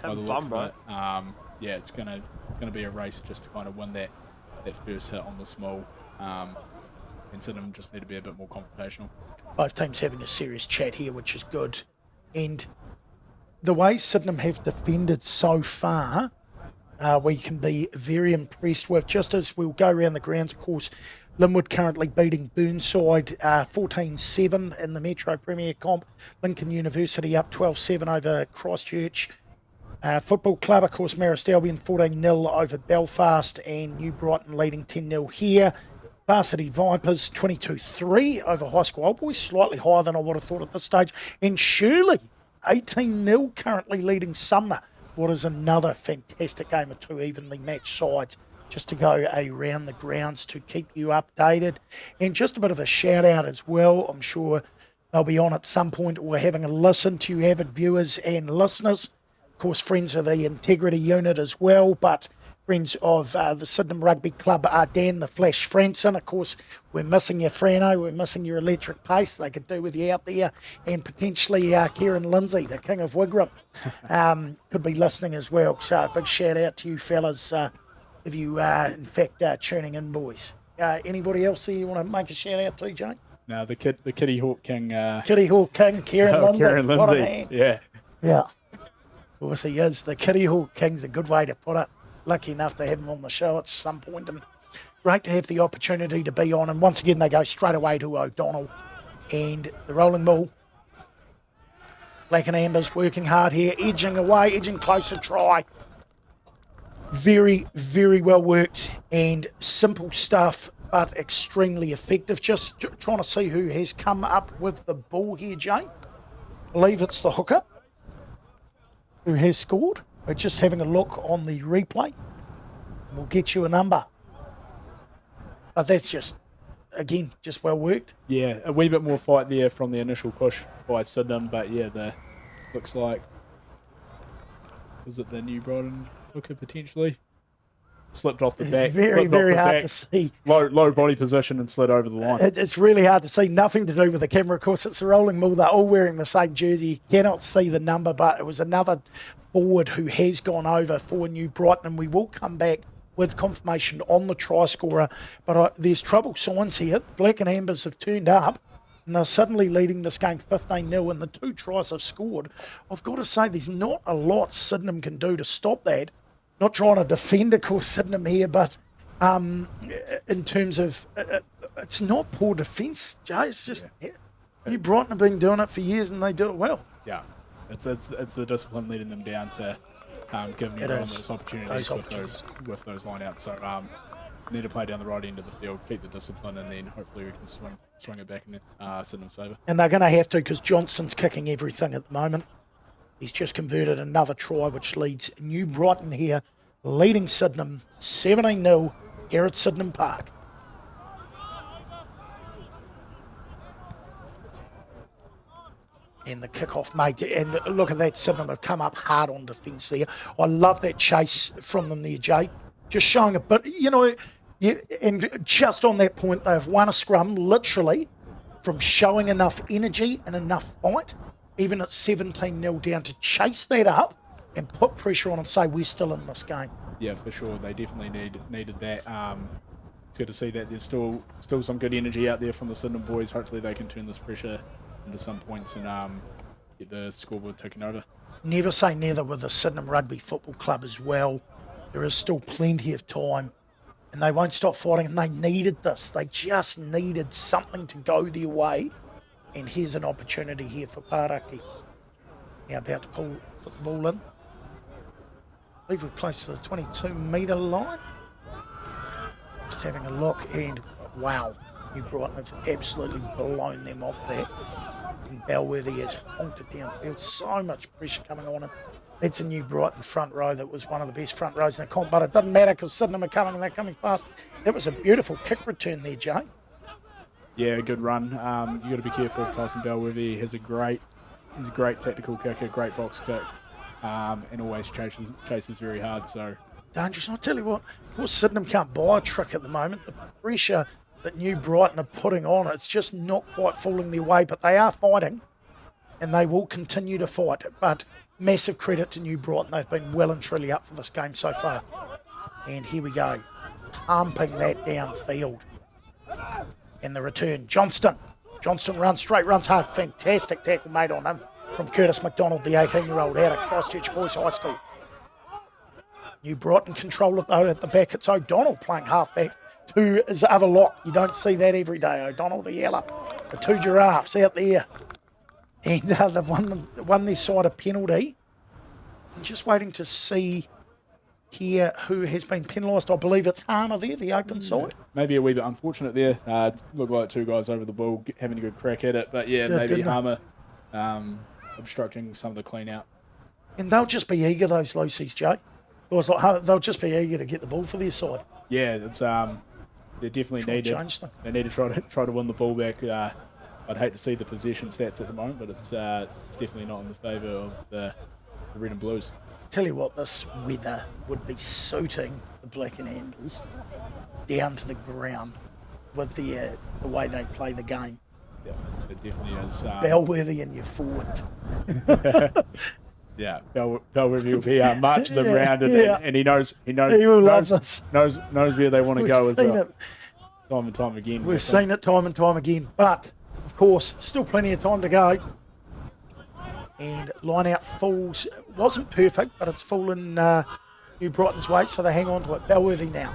by the looks of it. Yeah, it's going to be a race just to kind of win that first hit on this maul. And Sydenham just need to be a bit more confrontational. Both teams having a serious chat here, which is good. And the way Sydenham have defended so far, we can be very impressed with. Just as we'll go around the grounds, of course, Linwood currently beating Burnside 14-7 in the Metro Premier Comp. Lincoln University up 12-7 over Christchurch. Football Club, of course, Marist Albion 14-0 over Belfast, and New Brighton leading 10-0 here. Varsity Vipers 22-3 over High School Old Boys, slightly higher than I would have thought at this stage. And Shirley 18-0 currently leading Sumner. What is another fantastic game of two evenly matched sides, just to go around the grounds to keep you updated. And just a bit of a shout out as well. I'm sure they'll be on at some point or having a listen to you avid viewers and listeners. Of course, friends of the Integrity Unit as well, but friends of the Sydenham Rugby Club are Dan the Flash Franson. Of course, we're missing your Frano, we're missing your electric pace. They could do with you out there. And potentially Kieran Lindsay, the King of Wigram, could be listening as well. So a big shout out to you fellas if you are in fact tuning in, boys. Anybody else there you want to make a shout out to, Jane? No, the Kitty Hawk King. Kitty Hawk King, Kieran Lindsay. Kieran What a Lindsay. man. Yeah. Yeah. Of course he is. The Kitty Hawk King's a good way to put it. Lucky enough to have him on the show at some point, and great to have the opportunity to be on. And once again, they go straight away to O'Donnell and the rolling ball. Black and Amber's working hard here, edging away, edging closer, try. Very, very well worked and simple stuff, but extremely effective. Just trying to see who has come up with the ball here, Jane. I believe it's the hooker who has scored. We're just having a look on the replay. We'll get you a number. But that's just, again, just well worked. Yeah, a wee bit more fight there from the initial push by Sydenham, but yeah, looks like, was it the New Brighton hooker potentially? Slipped off the back. Very, very hard to see. Low body position and slid over the line. It's really hard to see. Nothing to do with the camera. Of course, it's a rolling ball. They're all wearing the same jersey. You cannot see the number, but it was another forward who has gone over for New Brighton, and we will come back with confirmation on the try scorer. But there's trouble signs here. The Black and Ambers have turned up, and they're suddenly leading this game 15-0, and the 2 tries have scored. I've got to say, there's not a lot Sydenham can do to stop that. Not trying to defend, of course, Sydenham here, but in terms of, it's not poor defence, Jay. It's just, New Brighton have been doing it for years, and they do it well. Yeah, it's the discipline leading them down to giving New Brighton those opportunities with those lineouts. So need to play down the right end of the field, keep the discipline, and then hopefully we can swing it back in Sydenham's favour. And they're going to have to, because Johnston's kicking everything at the moment. He's just converted another try, which leads New Brighton here, leading Sydenham 17-0 here at Sydenham Park. And the kickoff made, and look at that, Sydenham have come up hard on defence there. I love that chase from them there, Jay. Just showing a bit, and just on that point, they've won a scrum, literally, from showing enough energy and enough fight, even at 17-0 down, to chase that up and put pressure on and say, we're still in this game. Yeah, for sure. They definitely needed that. It's good to see that there's still some good energy out there from the Sydenham boys. Hopefully they can turn this pressure into some points and get the scoreboard ticking over. Never say never with the Sydenham Rugby Football Club as well. There is still plenty of time, and they won't stop fighting, and they needed this. They just needed something to go their way. And here's an opportunity here for Paraki. Now about to put the ball in. I believe we're close to the 22-metre line. Just having a look, and wow, New Brighton have absolutely blown them off there. And Belworthy has honked it downfield. So much pressure coming on him. That's a New Brighton front row that was one of the best front rows in the comp, but it doesn't matter because Sydenham are coming and they're coming fast. That was a beautiful kick return there, Jay. Yeah, good run. You got to be careful of Tyson Belworthy. He's a great tactical kicker, great box kick, and always chases very hard. So dangerous. I'll tell you what, of course Sydenham can't buy a trick at the moment. The pressure that New Brighton are putting on, it's just not quite falling their way, but they are fighting and they will continue to fight. But massive credit to New Brighton. They've been well and truly up for this game so far. And here we go, pumping that downfield. And the return, Johnston runs straight, runs hard. Fantastic tackle made on him from Curtis McDonald, the 18-year-old out of Christchurch Boys High School. New Brighton control it though at the back. It's O'Donnell playing halfback to his other lock. You don't see that every day. O'Donnell to Yella. The two giraffes out there. And they've won their side a penalty. I'm just waiting to see here who has been penalised. I believe it's Harmer there, the open side. maybe a wee bit unfortunate there. Looked like two guys over the ball having a good crack at it. But yeah, maybe Harmer obstructing some of the clean out. And they'll just be eager, those Lucy's, Jay. Guys like they'll just be eager to get the ball for their side. Yeah, it's they definitely need it. They need to try to win the ball back. I'd hate to see the possession stats at the moment, but it's definitely not in the favour of the Red and Blues. Tell you what, this weather would be suiting the Black and Ambers down to the ground with the way they play the game. Yeah, it definitely is. Belworthy in your forward. Yeah, Belworthy will be marching them around, and he knows He will love this. knows where they want to go as well. It. Time and time again. We've seen it time and time again, but of course, still plenty of time to go. And line out falls. It wasn't perfect, but it's fallen New Brighton's way, so they hang on to it. Belworthy now.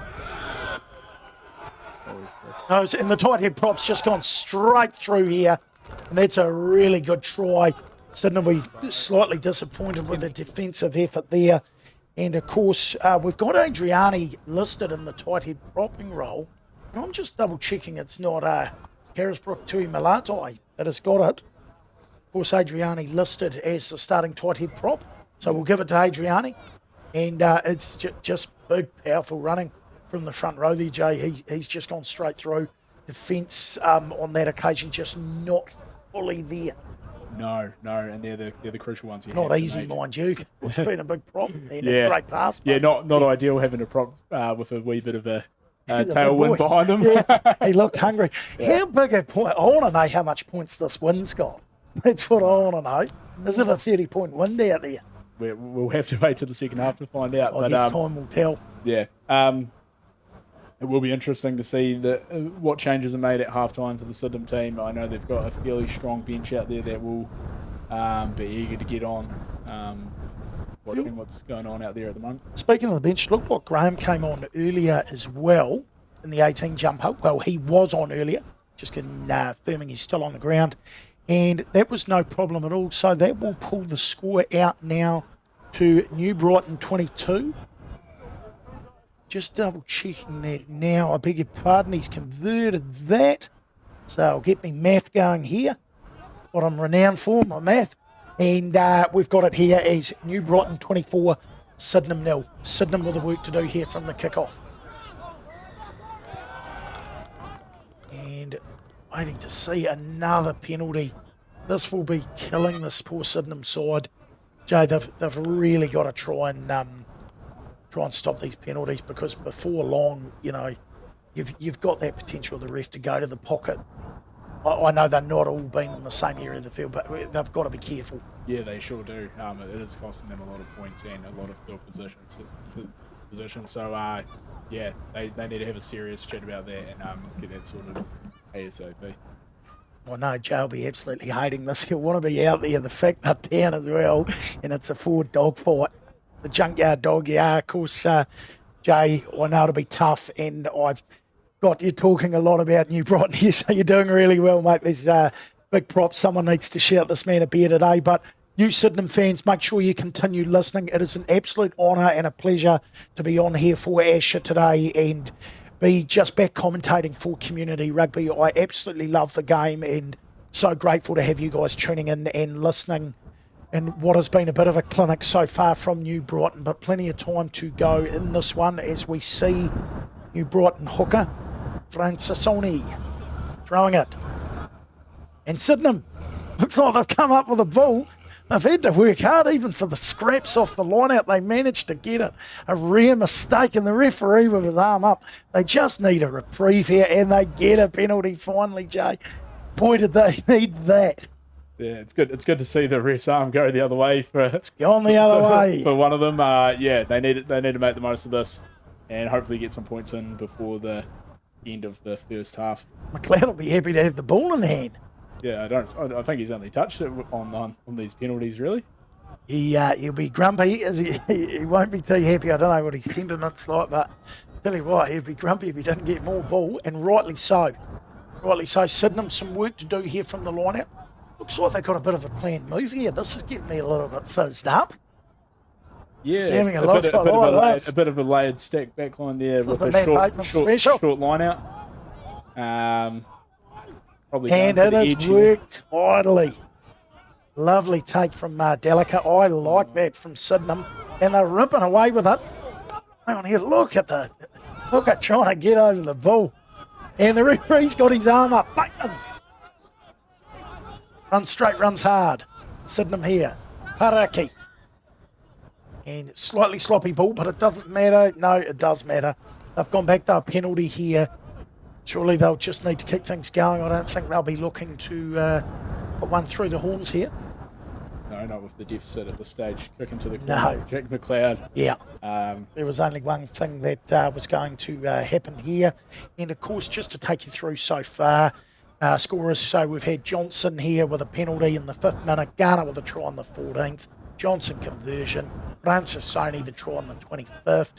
And the tight head prop's just gone straight through here, and that's a really good try. Sydenham will be slightly disappointed with the defensive effort there. And of course, we've got Adriani listed in the tight head propping role. And I'm just double checking it's not Harrisbrook Tui Malatai that has got it. Of course, Adriani listed as the starting tight head prop. So we'll give it to Adriani. And it's just big, powerful running from the front row there, Jay. He's just gone straight through. Defence on that occasion just not fully there. No, and they're the crucial ones. Not easy, mind you. It's been a big prop and a great pass. Yeah, not ideal having a prop with a wee bit of a tailwind behind him. Yeah, he looked hungry. How big a point? I want to know how much points this wind's got. That's what I want to know. Is it a 30-point wind out there? We'll have to wait till the second half to find out. I guess time will tell. Yeah. It will be interesting to see what changes are made at halftime for the Sydenham team. I know they've got a fairly strong bench out there that will be eager to get on watching what's going on out there at the moment. Speaking of the bench, looked like Graham came on earlier as well in the 18 jumper. Well, he was on earlier, just confirming he's still on the ground. And that was no problem at all. So that will pull the score out now to New Brighton 22. Just double checking that now. I beg your pardon, he's converted that. So I'll get me math going here. What I'm renowned for, my math. And we've got it here as New Brighton 24, Sydenham 0. Sydenham with the work to do here from the kickoff. And waiting to see another penalty. This will be killing this poor Sydenham side. Jay, they've really got to try and stop these penalties, because before long, you know, you've got that potential of the ref to go to the pocket. I know they're not all been in the same area of the field, but they've got to be careful. Yeah, they sure do. It is costing them a lot of points and a lot of field positions. So, yeah, they need to have a serious chat about that and get that sorted ASAP. I know Jay will be absolutely hating this. He'll want to be out there. The fact they're down as well, and it's a forward dog fight. The junkyard dog, of course, Jay, I know it'll be tough, and I've got you talking a lot about New Brighton here, so you're doing really well, mate. There's big props. Someone needs to shout this man a beer today, but you Sydenham fans, make sure you continue listening. It is an absolute honour and a pleasure to be on here for Asher today, and be just back commentating for community rugby. I absolutely love the game and so grateful to have you guys tuning in and listening in what has been a bit of a clinic so far from New Brighton, but plenty of time to go in this one as we see New Brighton hooker Francisoni throwing it. And Sydenham, looks like they've come up with a ball. They've had to work hard even for the scraps off the line out. They managed to get it. A rare mistake, and the referee with his arm up. They just need a reprieve here, and they get a penalty finally, Jay. Boy, did they need that. Yeah, it's good. It's good to see the ref's arm go the other way for Gone the other way. for one of them. Yeah, they need to make the most of this, and hopefully get some points in before the end of the first half. McLeod will be happy to have the ball in hand. Yeah, I think he's only touched it on these penalties, really. He'll be grumpy. He won't be too happy. I don't know what his temperament's like, but tell you what, he'll be grumpy if he doesn't get more ball, and rightly so. Rightly so. Sydenham, some work to do here from the line out. Looks like they've got a bit of a planned move here. This is getting me a little bit fizzed up. Yeah, a bit of a layered stack back line there with a Matt Bateman special. short line out. Probably And it has worked tidily. Lovely take from Delica. I like that from Sydenham. And they're ripping away with it. Hang on here, look at trying to get over the ball. And the referee's got his arm up. Bateman. Runs straight, runs hard. Sydenham here. Haraki. And slightly sloppy ball, but it doesn't matter. No, it does matter. They've gone back to a penalty here. Surely they'll just need to keep things going. I don't think they'll be looking to put one through the horns here. No, not with the deficit at this stage. Kicking to the corner. No. Jack McLeod. Yeah. There was only one thing that was going to happen here. And, of course, just to take you through so far, scorers. So we've had Johnson here with a penalty in the 5th minute. Garner with a try on the 14th. Johnson conversion. Francisoni the try on the 25th.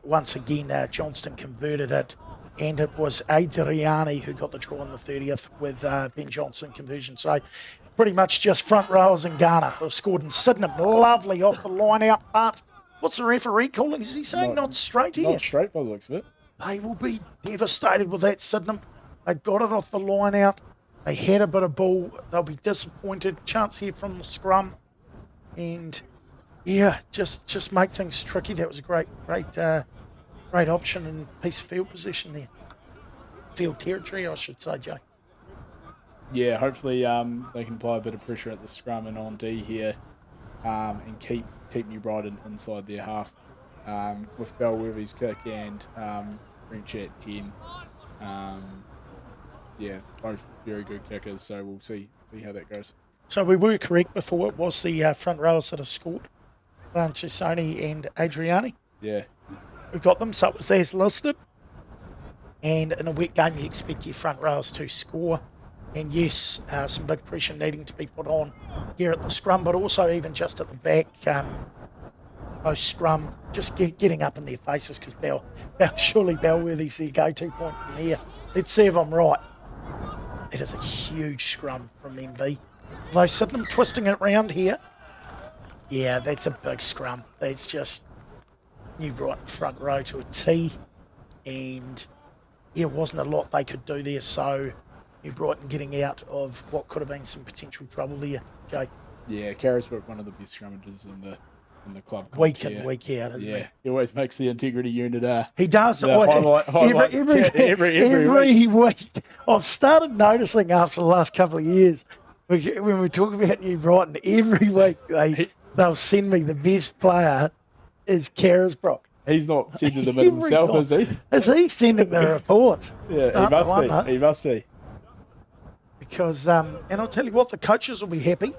Once again, Johnston converted it. And it was Adriani who got the try on the 30th with Ben Johnson conversion. So pretty much just front rowers and Garner have scored in Sydenham. Lovely off the line out, but what's the referee calling? Is he saying not straight here? Not straight by the looks of it. They will be devastated with that, Sydenham. They got it off the line out. They had a bit of ball. They'll be disappointed. Chance here from the scrum. And, yeah, just make things tricky. That was a great option and piece of field position there. Field territory, I should say, Jay. Yeah, hopefully they can apply a bit of pressure at the scrum and on D here, and keep New Brighton inside their half with Bellworthy's kick and French at 10. Yeah, both very good kickers, so we'll see how that goes. So we were correct before. It was the front rowers that have scored, Francisoni and Adriani. Yeah. Who got them, so it was as listed. And in a wet game, you expect your front rowers to score. And yes, some big pressure needing to be put on here at the scrum, but also even just at the back, post scrum, just getting up in their faces, because surely Bellworthy's their go-to point from here. Let's see if I'm right. It is a huge scrum from MB. Although Sydenham twisting it round here. Yeah, that's a big scrum. That's just New Brighton front row to a T. And yeah, wasn't a lot they could do there. So New Brighton getting out of what could have been some potential trouble there, Jay. Yeah, Carisbrook, one of the best scrummagers in the club. Week in, week out, isn't he? He always makes the Intergrity Unit. He does. Every week. I've started noticing after the last couple of years, when we talk about New Brighton, every week they'll send me the best player is Carisbrook. He's not sending them in himself, is he? Is he sending the reports? Yeah, he must be. Because, and I'll tell you what, the coaches will be happy.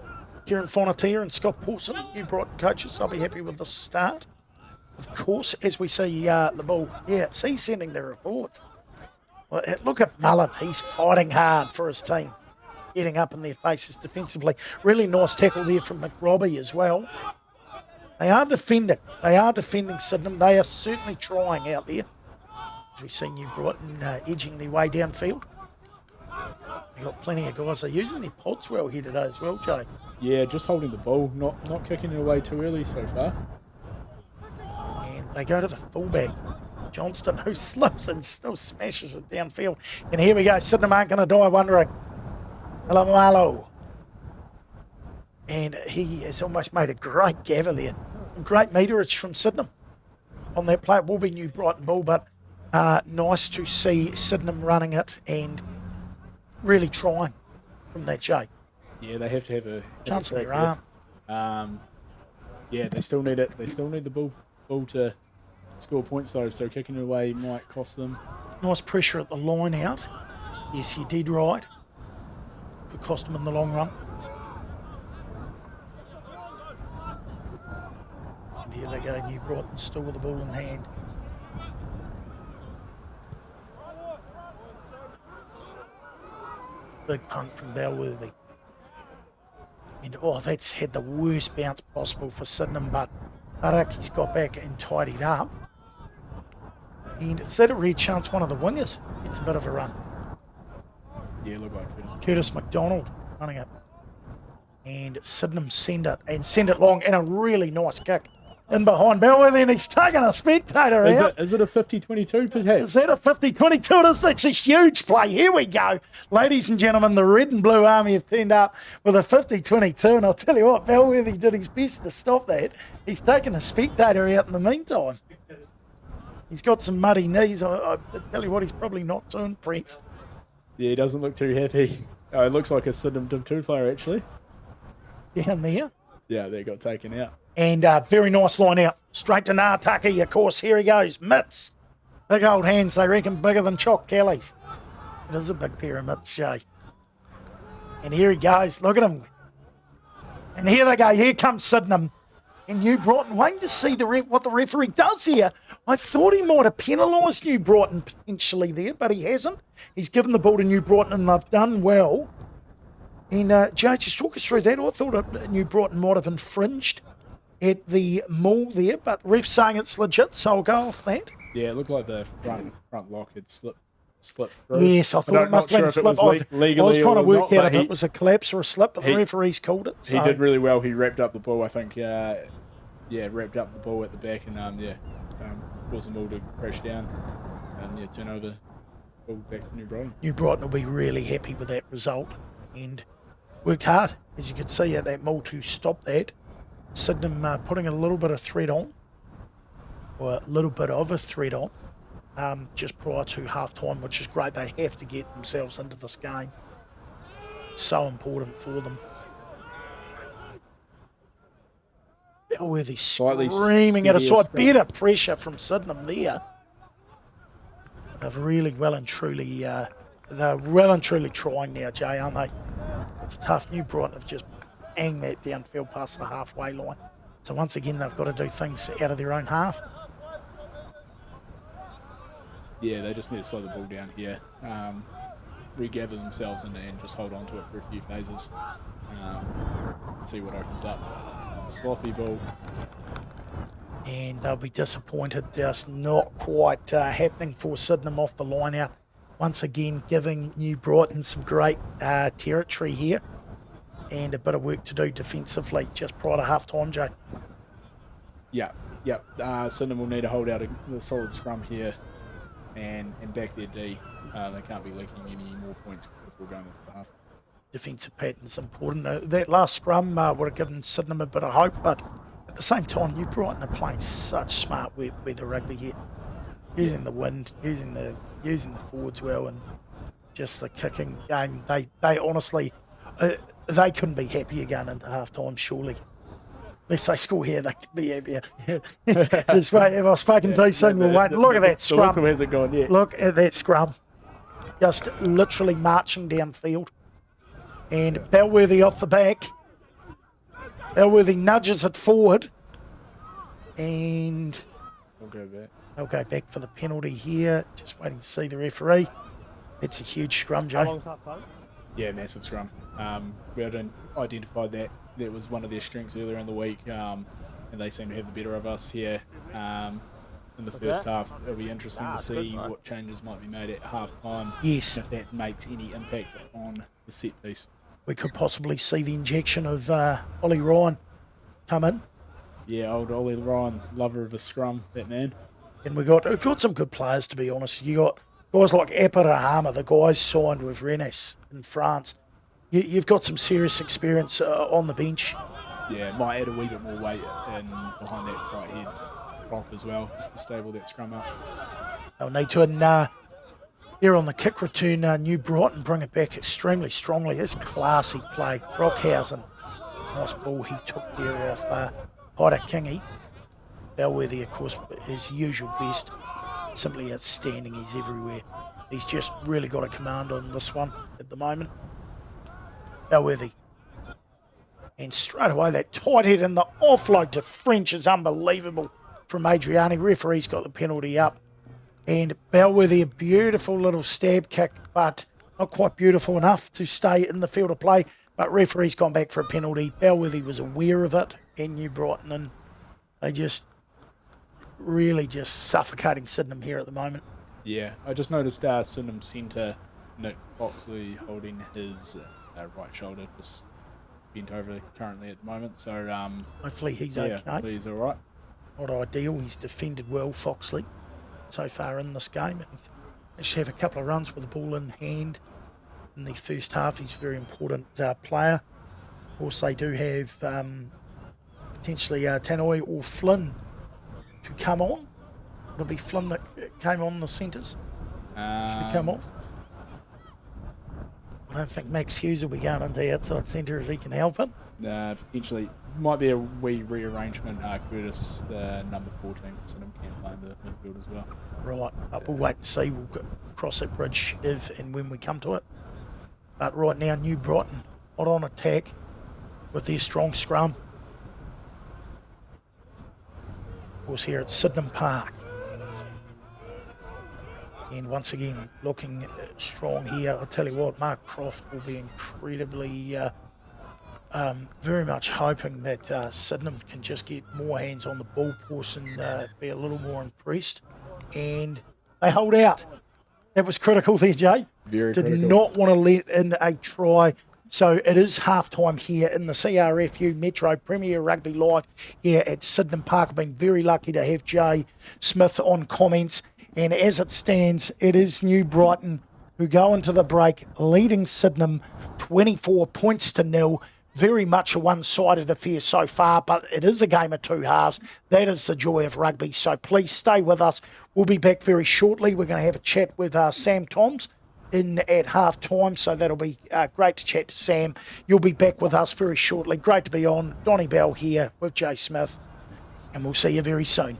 Kieran Fonatia and Scott Paulson, New Brighton coaches, they'll be happy with the start. Of course, as we see the ball, it's he's sending the reports. Well, look at Mullen, he's fighting hard for his team, getting up in their faces defensively. Really nice tackle there from McRobbie as well. They are defending Sydenham. They are certainly trying out there. As we see New Brighton edging their way downfield. They've got plenty of guys. They're using their pods well here today as well, Jay. Yeah, just holding the ball, not kicking it away too early so fast. And they go to the fullback. Johnston, who slips and still smashes it downfield. And here we go. Sydenham aren't going to die wondering. Alamalo. And he has almost made a great gather there. Great meterage from Sydenham on that play. It will be New Brighton ball, but nice to see Sydenham running it and really trying from that Jay. Yeah, they have to have a Chance of track their there. arm. Yeah, they still need it. They still need the ball to score points though. So kicking it away might cost them. Nice pressure at the line out. Yes, you did right. Could cost them in the long run. And here they go, New Brighton still with the ball in hand. Big punt from Belworthy. And oh, that's had the worst bounce possible for Sydenham, but Araki's got back and tidied up. And is that a red chance one of the wingers? It's a bit of a run. Yeah, look like Curtis McDonald running it. And Sydenham send it long, and a really nice kick in behind Belworthy, and he's taking a spectator out. Is it a 50-22 perhaps? Is that a 50-22? It's a huge play. Here we go. Ladies and gentlemen, the red and blue army have turned up with a 50-22, and I'll tell you what, Belworthy did his best to stop that. He's taken a spectator out in the meantime. He's got some muddy knees. I tell you what, he's probably not too impressed. Yeah, he doesn't look too happy. It looks like a Sydenham Div 2 player actually. Down there. Yeah, they got taken out. And very nice line out. Straight to Ngataki, of course. Here he goes. Mitts. Big old hands, they reckon, bigger than Chalk Kelly's. It is a big pair of mitts, Jay. And here he goes. Look at him. And here they go. Here comes Sydenham. And New Brighton, waiting to see what the referee does here. I thought he might have penalised New Brighton potentially there, but he hasn't. He's given the ball to New Brighton, and they've done well. And Jay, just talk us through that. I thought New Brighton might have infringed at the maul there, but the ref's saying it's legit, so I'll go off that. Yeah, it looked like the front lock had slipped through. Yes, I thought it must have been a slip. I was trying to work out if it was a collapse or a slip, but the referee's called it. So. He did really well. He wrapped up the ball, I think. Wrapped up the ball at the back and caused them all to crash down and turn over ball back to New Brighton. New Brighton will be really happy with that result and worked hard, as you could see, at that maul to stop that. Sydenham putting a little bit of threat on, or a little bit of a threat on, just prior to half-time, which is great. They have to get themselves into this game. So important for them. Belworthy screaming at a side. Better pressure from Sydenham there. They've really well and truly trying now, Jay, aren't they? It's tough. New Brighton have just banged that downfield past the halfway line. So once again, they've got to do things out of their own half. Yeah, they just need to slow the ball down here, regather themselves and just hold on to it for a few phases, see what opens up. Sloppy ball. And they'll be disappointed, just not quite happening for Sydenham off the line out. Once again, giving New Brighton some great territory here and a bit of work to do defensively just prior to half-time, Joe. Yeah. Sydenham will need to hold out a solid scrum here and back their D. They can't be leaking any more points before going into the half. Defensive pattern's important. That last scrum would have given Sydenham a bit of hope, but at the same time, New Brighton are playing such smart weather rugby here, using the wind, using the forwards well, and just the kicking game. They honestly, they couldn't be happier going into half time. Surely, unless they score here, they could be happier. Just wait. If I've spoken too soon, we'll wait. Look at that scrum. The whistle hasn't gone yet. Look at that scrum, just literally marching downfield. And Belworthy off the back. Belworthy nudges it forward. And they'll go back for the penalty here. Just waiting to see the referee. It's a huge scrum, Joe. How long's that time? Yeah, massive scrum. We hadn't identified that. That was one of their strengths earlier in the week. And they seem to have the better of us here in the first half. It'll be interesting to see what changes might be made at half time. Yes. If that makes any impact on the set piece. We could possibly see the injection of Ollie Ryan come in. Yeah, old Ollie Ryan, lover of a scrum, that man. And we got some good players, to be honest. You got guys like Eparahama, the guys signed with Rennes in France. You've got some serious experience on the bench. Yeah, might add a wee bit more weight in behind that right head prop as well, just to stable that scrum up. They'll need to, and here on the kick return, New Brighton bring it back extremely strongly. It's classy play. Brockhausen, nice ball he took there off Hyder Kingy. Bellworthy, of course, his usual best. Simply outstanding. He's everywhere. He's just really got a command on this one at the moment. Bellworthy. And straight away, that tight head and the offload to French is unbelievable from Adriani. Referee's got the penalty up. And Bellworthy, a beautiful little stab kick, but not quite beautiful enough to stay in the field of play. But referee's gone back for a penalty. Bellworthy was aware of it in New Brighton, and they just really just suffocating Sydenham here at the moment. Yeah, I just noticed Sydenham centre Nick Foxley holding his right shoulder just bent over currently at the moment. So hopefully he's yeah, okay. hopefully he's all right. Not ideal. He's defended well, Foxley, so far in this game. He's actually have a couple of runs with the ball in hand in the first half. He's a very important player. Of course, they do have potentially Tanoi or Flynn to come on. It'll be Flynn that came on the centres. Should come off. I don't think Max Hughes will be going into outside centre if he can help it. Potentially might be a wee rearrangement. Curtis, the number 14, so can play in the midfield as well. Right, but we'll wait and see. We'll cross that bridge if and when we come to it. But right now, New Brighton hot on attack with their strong scrum. Of course, here at Sydenham Park. And once again, looking strong here. I'll tell you what, Mark Croft will be incredibly, very much hoping that Sydenham can just get more hands on the ball course and be a little more impressed. And they hold out. That was critical there, Jay. Very Did critical. not want to let in a try. So it is half-time here in the CRFU Metro Premier Rugby Live here at Sydenham Park. I've been very lucky to have Jay Smith on comments. And as it stands, it is New Brighton who go into the break leading Sydenham 24 points to 0. Very much a one-sided affair so far, but it is a game of two halves. That is the joy of rugby. So please stay with us. We'll be back very shortly. We're going to have a chat with Sam Tank in at half-time, so that'll be great to chat to Sam. You'll be back with us very shortly. Great to be on. Donny Bell here with Jay Smith, and we'll see you very soon.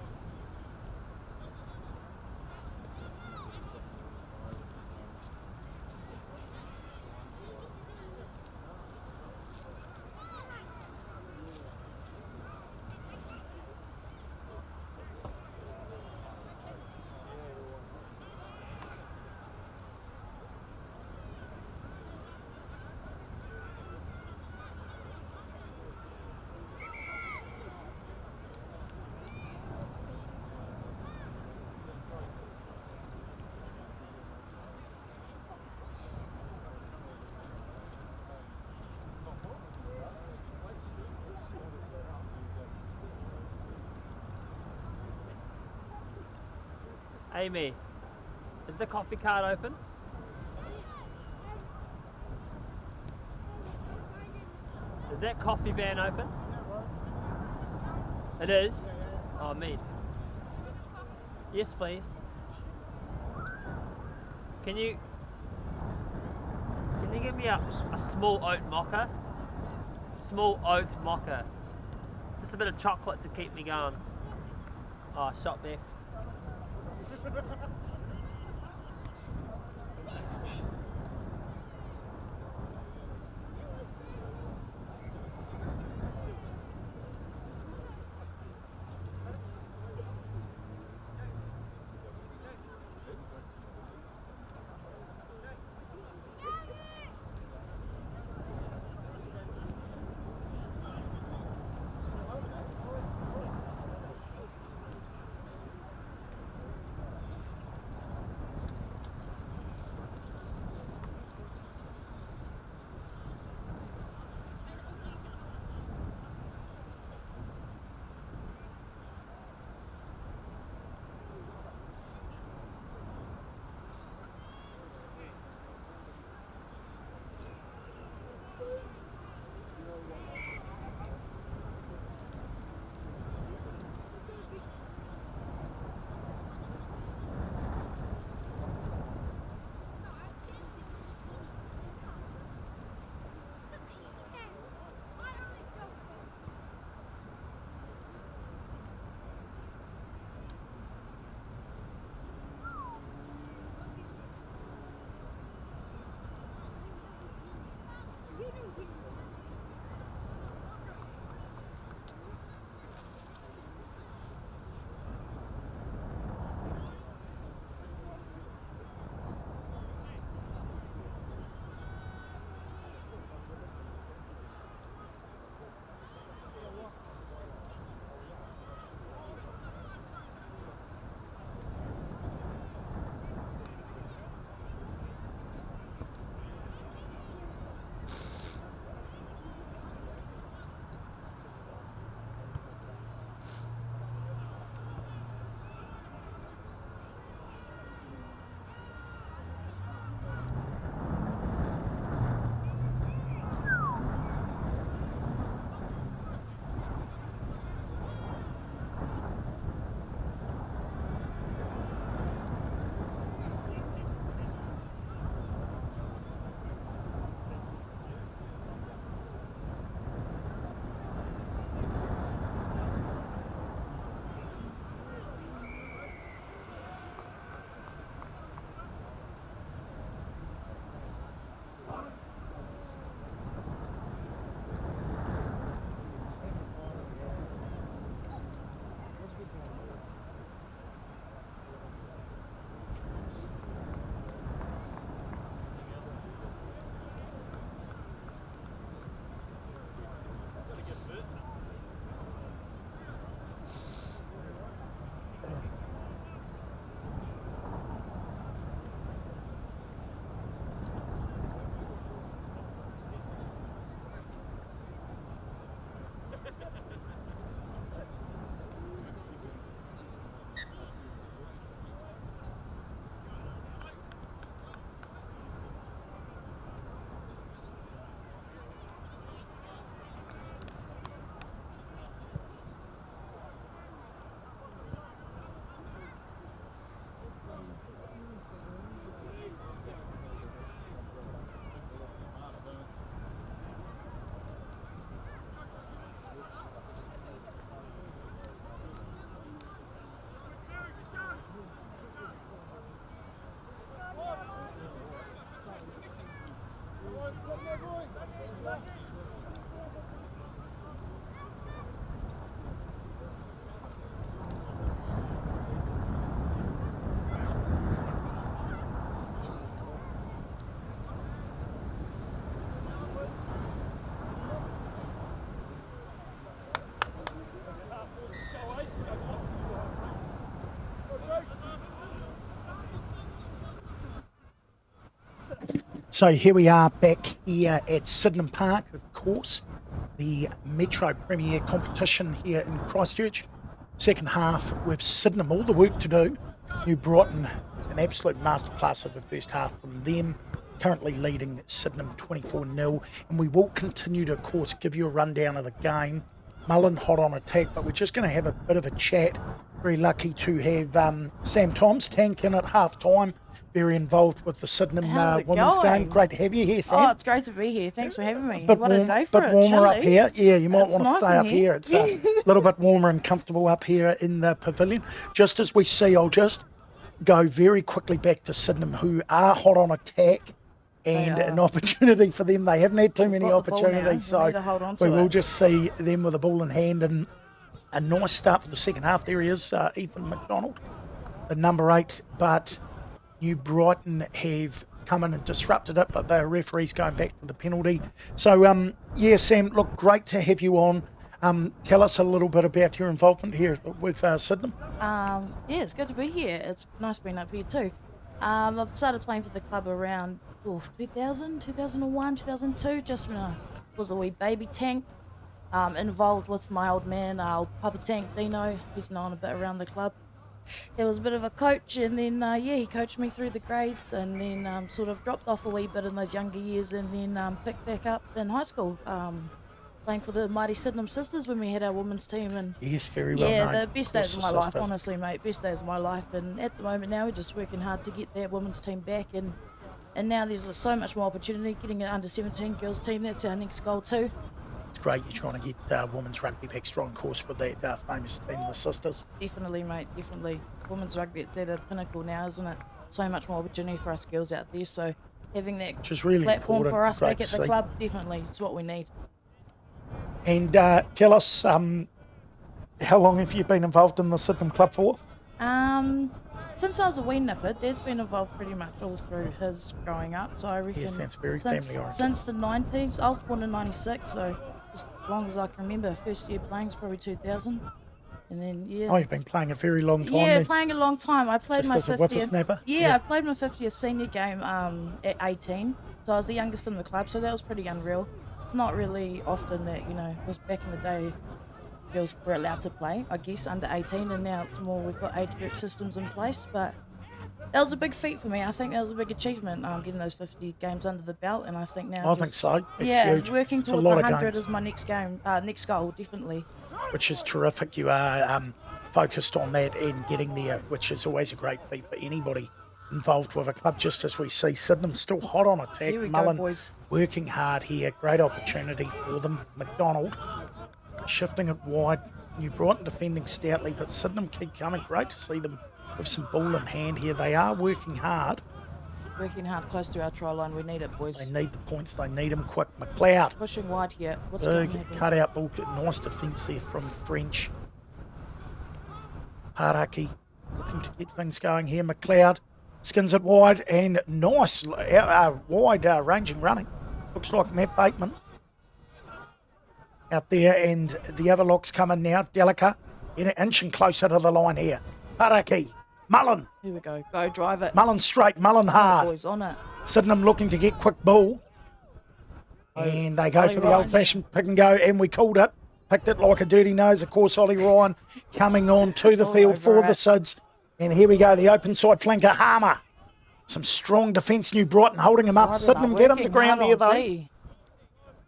Amy, is the coffee cart open? Is that coffee van open? It is? Oh, meat. Yes, please. Can you give me a small oat mocha? Small oat mocha. Just a bit of chocolate to keep me going. Oh, shot Bex. So here we are back here at Sydenham Park, of course, the Metro Premier competition here in Christchurch. Second half with Sydenham, all the work to do. New Brighton, an absolute masterclass of the first half from them, currently leading Sydenham 24-0. And we will continue to, of course, give you a rundown of the game. Mullen hot on attack, but we're just going to have a bit of a chat. Very lucky to have Sam Tank Thoms in at half-time. Very involved with the Sydenham women's game. Great to have you here, Sam. Oh, it's great to be here. Thanks for having me. What a day for bit it, warmer up chilly. here. Yeah, you might It's want to nice stay in up here. here. It's a little bit warmer and comfortable up here in the pavilion. Just as we see, I'll just go very quickly back to Sydenham, who are hot on attack, and an opportunity for them. They haven't had too many got the ball now. opportunities, We so need to hold on to we will it. just see them with the ball in hand. And a nice start for the second half. There he is, Ethan McDonald, the number 8, but New Brighton have come in and disrupted it, but the referee's going back for the penalty. So, yeah, Sam, look, great to have you on. Tell us a little bit about your involvement here with Sydenham. Yeah, it's good to be here. It's nice being up here too. I've started playing for the club around 2000, 2001, 2002, just when I was a wee baby tank. Involved with my old man, Papa Tank Dino. He's known a bit around the club. He was a bit of a coach, and then he coached me through the grades, and then sort of dropped off a wee bit in those younger years, and then picked back up in high school, playing for the mighty Sydenham Sisters when we had our women's team. And Yes, very well known. the best days of my life, Sisters. honestly, mate. Best days of my life. And at the moment now, we're just working hard to get that women's team back, and now there's so much more opportunity. Getting an under-17 girls team, that's our next goal too. It's great you're trying to get women's rugby back strong course with that famous team, the Sisters. Definitely, mate, definitely. Women's rugby, it's at a pinnacle now, isn't it? So much more opportunity for us girls out there. So having that Which is really platform important. for us Great back at to the see. club, definitely, it's what we need. And tell us, how long have you been involved in the Sydenham club for? Since I was a wee nipper, Dad's been involved pretty much all through his growing up. So I reckon Yes, that's very since, family-oriented. since the 90s, I was born in 96, so as long as I can remember, first year playing is probably 2000. And then, yeah. Oh, you've been playing a very long time Yeah, then. playing a long time. I played Just my as a 50th. whippersnapper? Yeah, Yeah. I played my 50th senior game at 18. So I was the youngest in the club, so that was pretty unreal. It's not really often that, it was back in the day, girls were allowed to play, I guess, under 18, and now it's more, we've got age group systems in place. But that was a big feat for me. I think that was a big achievement, getting those 50 games under the belt, and I think now I think so. It's yeah, huge. working It's a towards lot of 100 games. is my next goal, definitely. Which is terrific. You are focused on that and getting there, which is always a great feat for anybody involved with a club. Just as we see Sydenham still hot on attack. Here we go, Mullen boys. working hard here. Great opportunity for them. McDonald shifting it wide. New Brighton defending stoutly, but Sydenham keep coming. Great to see them with some ball in hand here. They are working hard. Working hard close to our try line. We need it, boys. They need the points. They need them quick. McLeod. Pushing wide here. What's going to Big happen? cut out ball. Nice defence there from French. Paraki looking to get things going here. McLeod skins it wide and nice wide ranging running. Looks like Matt Bateman out there, and the other lock's coming now. Delica inching closer to the line here. Paraki. Mullen. Here we go. Go, drive it. Mullen straight. Mullen hard. Boys, on it. Sydenham looking to get quick ball. And they go Ollie for the Ryan. old-fashioned pick and go, and we called it. Picked it like a dirty nose. Of course, Ollie Ryan coming on to the All field over for it. the Sids. And here we go, the open side flanker, Harmer. Some strong defence, New Brighton holding him up. Brighton Sydenham are get him to working ground hard here, on though. D.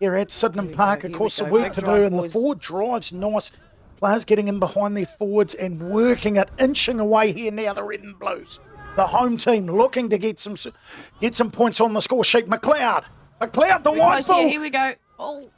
Here at Sydenham Here we Park, go, of here course, we the go. work Big to do, drive, and the boys. forward drives nice. Players getting in behind their forwards and working it, inching away here now, the red and blues. The home team looking to get some points on the score sheet. McLeod, the Very wide close here. ball. Here we go. Oh,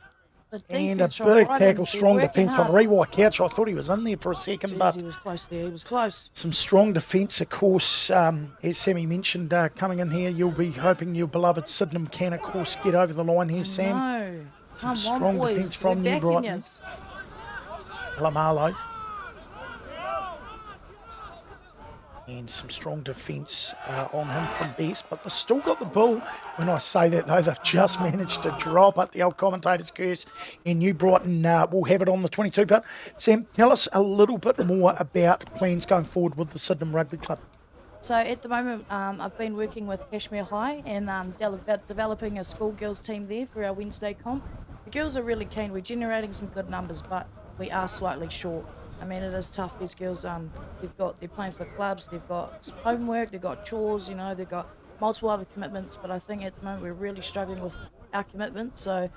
the And a defense from big Brighton. tackle, They're strong working defence on hard. Rewai Couch. I thought he was in there for a second, Jeez, but he was close there. He was close. some strong defence, of course. As Sammy mentioned, coming in here, you'll be hoping your beloved Sydenham can, of course, get over the line here, Sam. No. Some Come strong on, boys. defence from We're New backing Brighton. yous. Lamalo. And some strong defence on him from Best, but they've still got the ball. When I say that, though, they've just managed to drop it, the old commentator's curse, and New Brighton will have it on the 22. But, Sam, tell us a little bit more about plans going forward with the Sydenham Rugby Club. So at the moment, I've been working with Kashmir High and developing a schoolgirls team there for our Wednesday comp. The girls are really keen. We're generating some good numbers, but we are slightly short. I mean, it is tough. These girls, they're playing for clubs, they've got homework, they've got chores, they've got multiple other commitments. But I think at the moment we're really struggling with our commitments. So,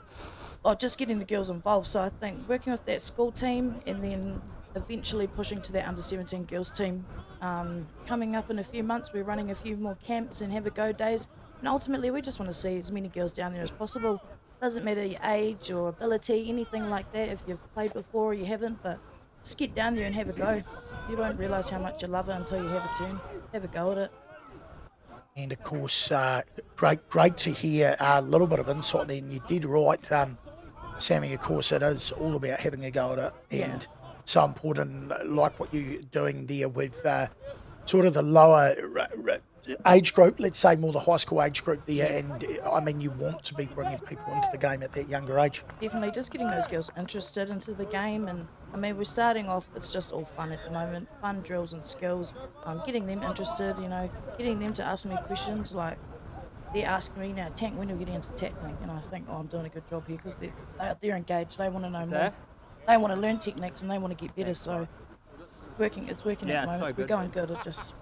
just getting the girls involved. So I think working with that school team and then eventually pushing to that under-17 girls team. Coming up in a few months, we're running a few more camps and have a go days. And ultimately, we just want to see as many girls down there as possible. Doesn't matter your age or ability, anything like that. If you've played before or you haven't, but just get down there and have a go. You won't realise how much you love it until you have a turn. Have a go at it. And of course, great to hear a little bit of insight there. And you did right, Sammy. Of course, it is all about having a go at it, and so important, like what you're doing there with sort of the lower age group, let's say more the high school age group there. And I mean, you want to be bringing people into the game at that younger age. Definitely, just getting those girls interested into the game. And I mean, we're starting off, it's just all fun at the moment, fun drills and skills, getting them interested, getting them to ask me questions. Like they're asking me now, Tank, when are we getting into tackling? And I think, I'm doing a good job here, because they're engaged, they want to know more, they want to learn techniques and they want to get better. So it's working at the moment. So we're going good at just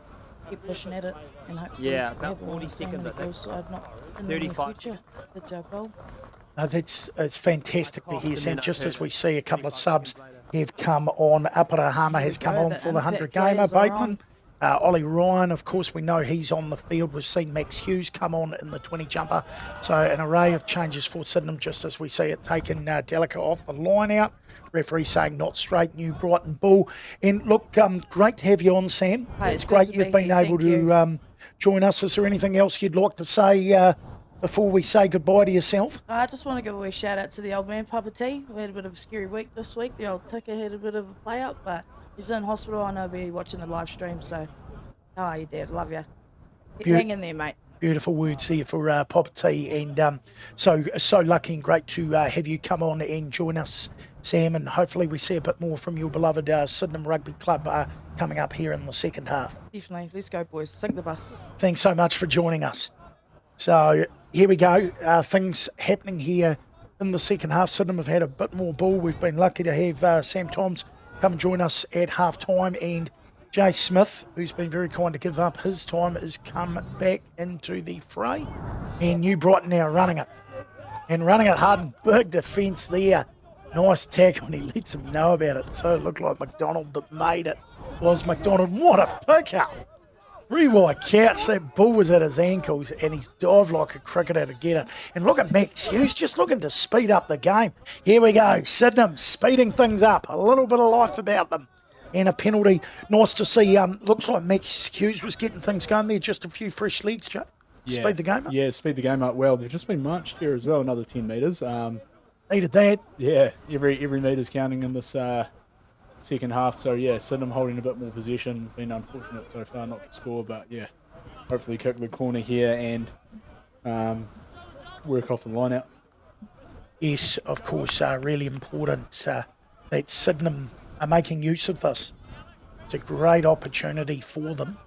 keep pushing at it, and hopefully Yeah, we about have all 40 this game seconds, on the I think. girls' side, not in the near 35. future. That's our goal. No, it's fantastic to hear, Sam. minute, Just as heard we it. see a couple of subs have come on. Aparahama has come go, on the for the 100 impact gamer. players are Bateman, Ollie Ryan, of course, we know he's on the field. We've seen Max Hughes come on in the 20 jumper. So an array of changes for Sydenham, just as we see it taking Delica off the line out. Referee saying not straight, New Brighton Bull. And look, great to have you on, Sam. Hey, it's it's great good to you've be been here. able Thank to join us. Is there anything else you'd like to say before we say goodbye to yourself? I just want to give a wee shout out to the old man, Papa T. We had a bit of a scary week this week. The old ticker had a bit of a play up, but he's in hospital. I know he'll be watching the live stream. So, how are you, Dad? Love you. Hang in there, mate. Beautiful words there for Papa T, and so lucky and great to have you come on and join us, Sam, and hopefully we see a bit more from your beloved Sydenham Rugby Club coming up here in the second half. Definitely. Let's go, boys. Sink the bus. Thanks so much for joining us. So here we go, things happening here in the second half. Sydenham have had a bit more ball. We've been lucky to have Sam Thoms come and join us at half time, and Jay Smith, who's been very kind to give up his time, has come back into the fray. And New Brighton now running it. And running it hard, and big defence there. Nice tackle, and he lets him know about it too. It looked like McDonald that made it. Was McDonald. What a pickup. Rewide couch, that ball was at his ankles, and he's dived like a cricketer to get it. And look at Max Hughes, just looking to speed up the game. Here we go, Sydenham speeding things up. A little bit of life about them. And a penalty. Nice to see. Looks like Max Hughes was getting things going there. Just a few fresh legs, Joe. Speed the game up. Yeah, speed the game up well. They've just been marched here as well, another 10 metres. Needed that. Yeah, every meter's counting in this second half. So, yeah, Sydenham holding a bit more possession. Been unfortunate so far not to score, but, yeah, hopefully kick the corner here and work off the line out. Yes, of course, really important that Sydenham are making use of this. It's a great opportunity for them.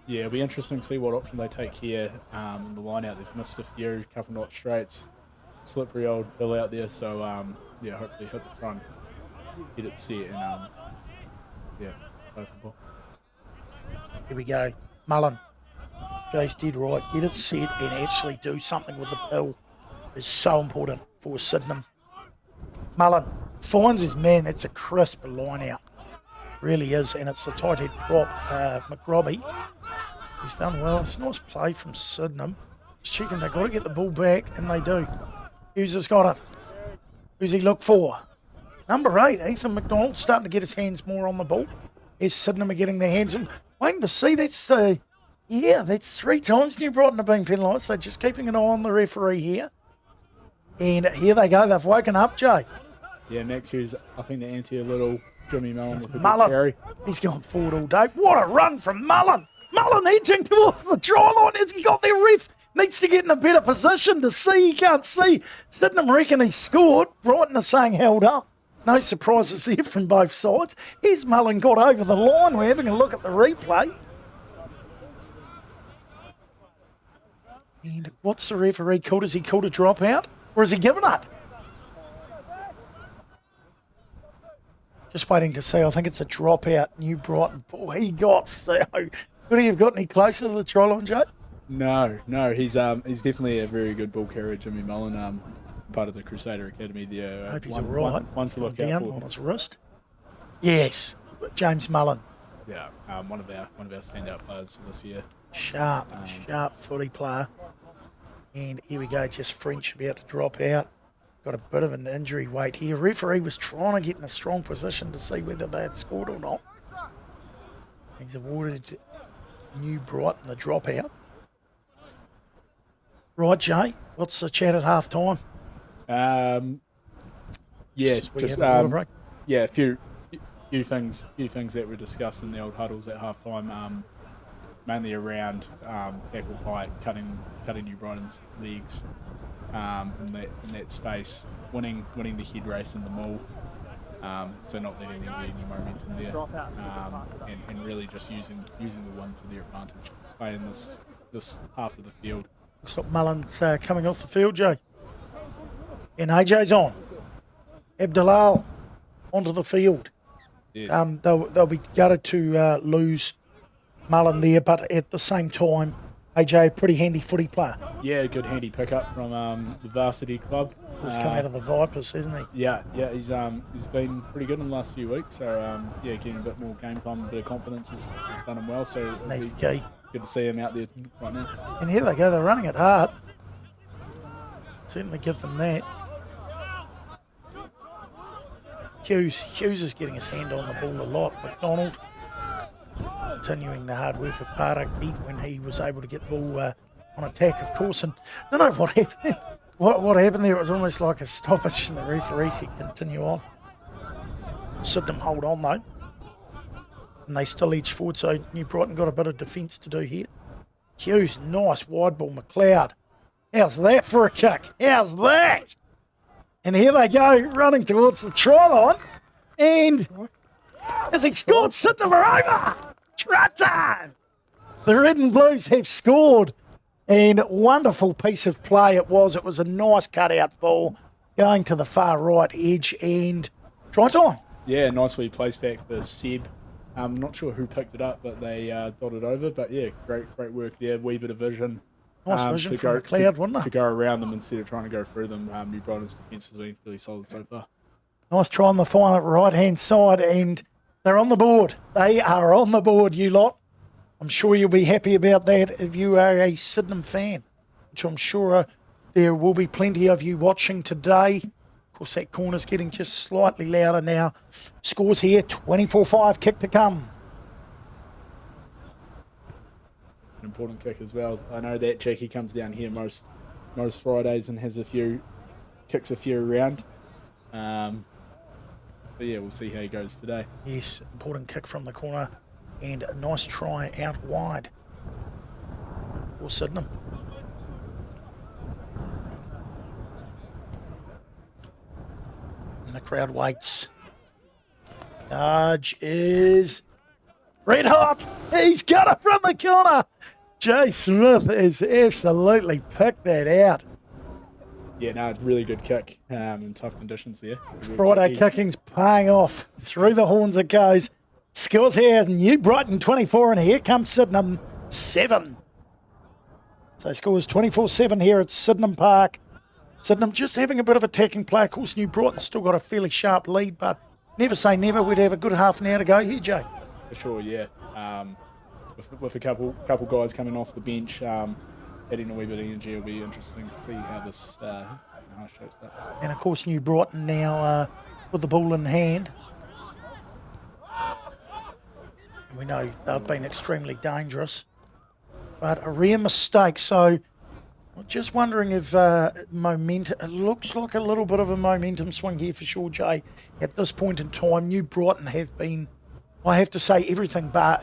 Yeah, it'll be interesting to see what option they take here in the line out. They've missed a few, couple not straights. Slippery old Bill out there, so yeah, hopefully hit the front, get it set, and yeah, go for the ball. Here we go. Mullen. Jay's dead right. Get it set and actually do something with the bill is so important for Sydenham. Mullen finds his man. It's a crisp line out. Really is, and it's the tight head prop, McRobbie. He's done well. It's a nice play from Sydenham. Just checking, they've got to get the ball back, and they do. Hughes has got it. Who's he look for? Number 8, Ethan McDonald, starting to get his hands more on the ball. As Sydenham are getting their hands in. Waiting to see, that's 3 times New Brighton have been penalised, so just keeping an eye on the referee here. And here they go. They've woken up, Jay. Yeah, next year's, I think, the anti a little Jimmy Mullen with a good Mullen. carry. He's gone forward all day. What a run from Mullen. Mullen edging towards the try line. Has he got their ref? Needs to get in a better position to see. He can't see. Sydenham reckon he scored. Brighton are saying held up. No surprises there from both sides. Here's Mullen got over the line. We're having a look at the replay. And what's the referee called? Has he called a dropout? Or has he given it? Just waiting to see. I think it's a dropout. New Brighton. Boy, he got so. Could he have got any closer to the try line, Joe? No, he's definitely a very good ball carrier, Jimmy Mullen, part of the Crusader Academy there. I hope he's all right. One to look out Down for. on his wrist. Yes, James Mullen. Yeah, one of our standout players for this year. Sharp footy player. And here we go, just French about to drop out. Got a bit of an injury weight here. Referee was trying to get in a strong position to see whether they had scored or not. He's awarded New Brighton the dropout. Right, Jay, what's the chat at half time? Yeah, Just a few things that were discussed in the old huddles at half time, mainly around tackle height, cutting New Brighton's legs in that space, winning the head race in the maul, so not letting them get any momentum there, and really just using the one to their advantage, playing this half of the field. Looks like Mullen's coming off the field, Jay. And AJ's on. Abdalal onto the field. Yes. They'll be gutted to lose Mullen there, but at the same time, AJ, a pretty handy footy player. Yeah, good handy pickup from the varsity club. He's come out of the Vipers, hasn't he? Yeah, he's been pretty good in the last few weeks. So getting a bit more game time, a bit of confidence has done him well. So That's key. good to see him out there right now. And here they go, they're running it hard. Certainly give them that. Hughes is getting his hand on the ball a lot. McDonald continuing the hard work of Paraki when he was able to get the ball on attack, of course. And I don't know what happened. What happened there? It was almost like a stoppage, and the referee said continue on. Sydenham hold on though, and they still edge forward. So New Brighton got a bit of defence to do here. Hughes, nice wide ball. McLeod, how's that for a kick? How's that? And here they go, running towards the try line. And as he scored, Sydenham are over. Try time. The Red and Blues have scored. And wonderful piece of play it was. It was a nice cutout ball going to the far right edge and try time. Yeah, nice wee place back for Seb. I'm not sure who picked it up, but they dotted over. But yeah, great work there. Wee bit of vision. Nice vision from McLeod, wasn't it? To go around them instead of trying to go through them. New Brighton's defence has been fairly solid so far. Nice try on the final right-hand side, and they're on the board. They are on the board, you lot. I'm sure you'll be happy about that if you are a Sydenham fan, which I'm sure there will be plenty of you watching today. Of course, that corner's getting just slightly louder now. Scores here, 24-5, kick to come. An important kick as well. I know that Jackie comes down here most Fridays and has kicks a few around. But yeah, we'll see how he goes today. Yes, important kick from the corner and a nice try out wide for Sydenham. And the crowd waits. Charge is red hot. He's got it from the corner. Jay Smith has absolutely picked that out. Yeah, no, really good kick in tough conditions there. Friday kicking's paying off. Through the horns it goes. Scores here, New Brighton 24, and here comes Sydenham 7. So scores 24-7 here at Sydenham Park. Sydenham just having a bit of attacking play. Of course, New Brighton still got a fairly sharp lead, but never say never. We'd have a good half an hour to go here, Jay. For sure, yeah. With a couple guys coming off the bench, adding a wee bit of energy, it'll be interesting to see how this shapes up. And of course, New Brighton now with the ball in hand. And we know they've been extremely dangerous, but a rare mistake. So Just wondering if momentum, it looks like a little bit of a momentum swing here for sure, Jay. At this point in time, New Brighton have been, I have to say, everything but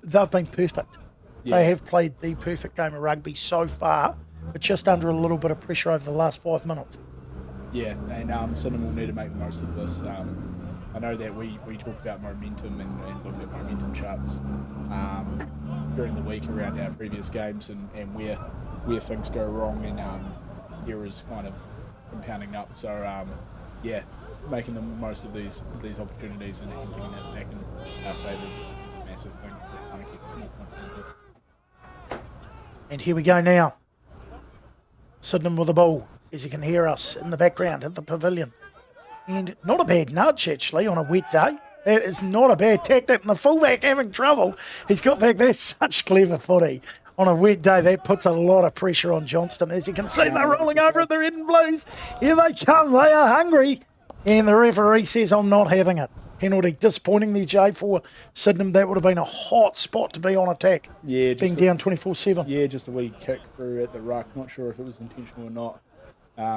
they've been perfect. Yeah. They have played the perfect game of rugby so far, but just under a little bit of pressure over the last 5 minutes. Yeah, and Sydenham will need to make the most of this. I know that we talked about momentum and looked at momentum charts during the week around our previous games and where things go wrong and errors kind of compounding up. So yeah, making the most of these opportunities and getting that back in our favour is a massive thing to kind of keep more points on the board. And here we go now. Sydenham with the ball, as you can hear us in the background at the pavilion. And not a bad nudge, actually, on a wet day. That is not a bad tactic. And the fullback having trouble. He's got back there such clever footy. On a wet day, that puts a lot of pressure on Johnston. As you can see, they're rolling over at the red and blues. Here they come. They are hungry. And the referee says, I'm not having it. Penalty. Disappointing there, Jay, for Sydenham. That would have been a hot spot to be on attack. Yeah, being down 24-7. Yeah, just a wee kick through at the ruck. Not sure if it was intentional or not.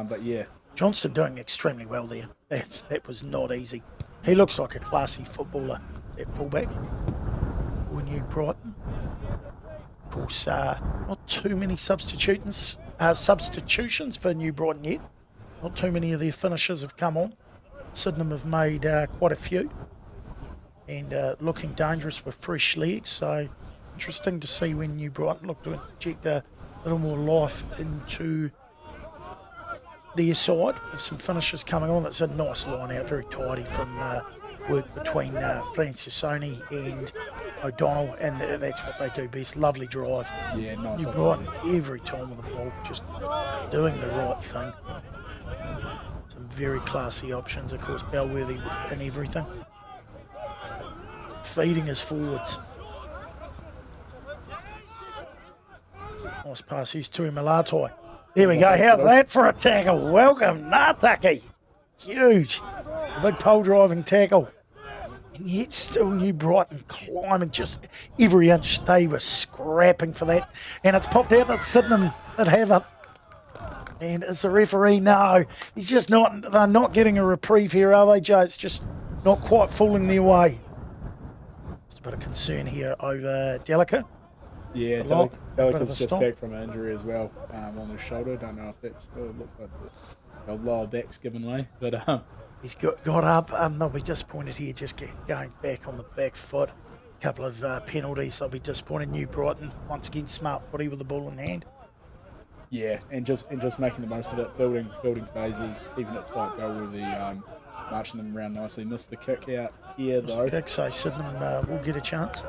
But yeah. Johnston doing extremely well there. That was not easy. He looks like a classy footballer, that fullback. For New Brighton. Of course, not too many substitutions for New Brighton yet. Not too many of their finishers have come on. Sydenham have made quite a few. And looking dangerous with fresh legs. So interesting to see when New Brighton look to inject a little more life into their side with some finishes coming on. That's a nice line out, very tidy from work between Francisoni and O'Donnell, and that's what they do best. Lovely drive. Yeah, nice. New Brighton every time with the ball, just doing the right thing. Some very classy options, of course, Bellworthy and everything. Feeding his forwards. Nice passes to Malatai. There we go. How's that for a tackle? Welcome, Nataki. Huge. A big pole driving tackle. And yet still New Brighton climbing just every inch. They were scrapping for that. And it's popped out at Sydenham that have it. And is the referee? No. He's just not. They're not getting a reprieve here, are they, Joe? It's just not quite falling their way. Just a bit of concern here over Delica. Yeah, Delica's just back from an injury as well on his shoulder. Don't know if that's it looks like the lower back's given way, but he's got up. They'll be disappointed here, just going back on the back foot. A couple of penalties. They'll be disappointed. New Brighton once again smart footy with the ball in hand. Yeah, and just making the most of it, building phases, keeping it tight. Bellworthy marching them around nicely. Missed the kick out here though. Kick, so Sydenham will get a chance.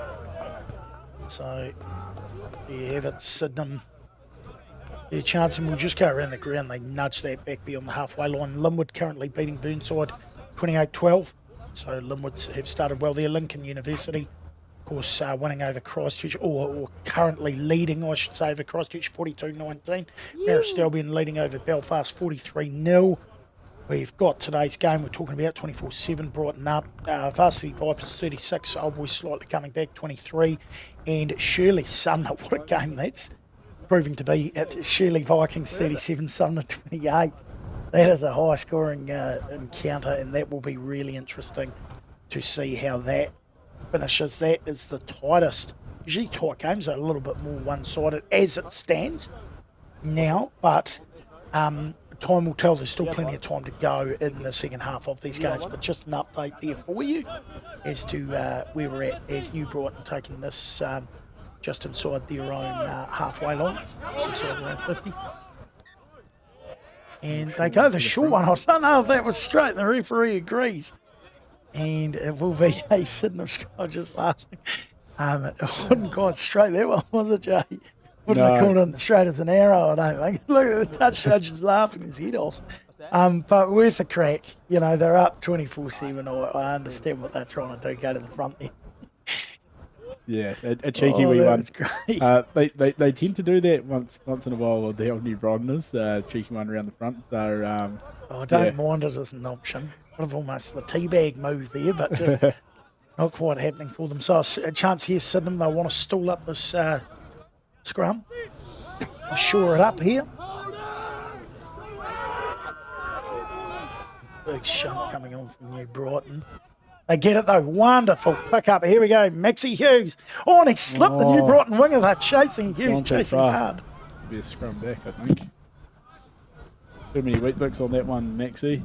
So there you have it, Sydenham. Their chance, and we'll just go around the ground. They nudge that back beyond the halfway line. Linwood currently beating Burnside 28-12. So Linwood have started well there. Lincoln University, of course, winning over Christchurch, or currently leading, I should say, over Christchurch 42-19. Marist Albion leading over Belfast 43-0. We've got today's game we're talking about, 24-7, Brighton up. Varsity Vipers 36, Old Boys slightly coming back, 23. And Shirley Sumner, what a game that's proving to be at Shirley Vikings 37, Sumner 28. That is a high-scoring encounter, and that will be really interesting to see how that finishes. That is the tightest. Usually tight games are a little bit more one-sided as it stands now, but time will tell. There's still plenty of time to go in the second half of these games, but just an update there for you as to where we're at as New Brighton taking this just inside their own halfway line, just inside around 50. And they go the short one. I don't know if that was straight. The referee agrees. And it will be a Sydenham score. Just laughing. It wasn't quite straight, that one, was it, Jay? Wouldn't have called it straight as an arrow, I don't think. Look at the touch judge is laughing his head off. But worth a crack. You know, they're up 24-7. I understand what they're trying to do, go to the front there. Yeah, a cheeky wee one. Great. They tend to do that once in a while with the old New Brightoners, the cheeky one around the front. So, I don't mind it as an option. Bit of almost the teabag move there, but just not quite happening for them. So a chance here, Sydenham. They want to stall up this scrum. Shore it up here. big shunt coming on from New Brighton. They get it though. Wonderful pick up. Here we go. Maxie Hughes. Oh, and he slipped the New Brighton winger. They're chasing Hughes, chasing hard. Be a scrum back, I think. Too many wheat bix on that one, Maxie.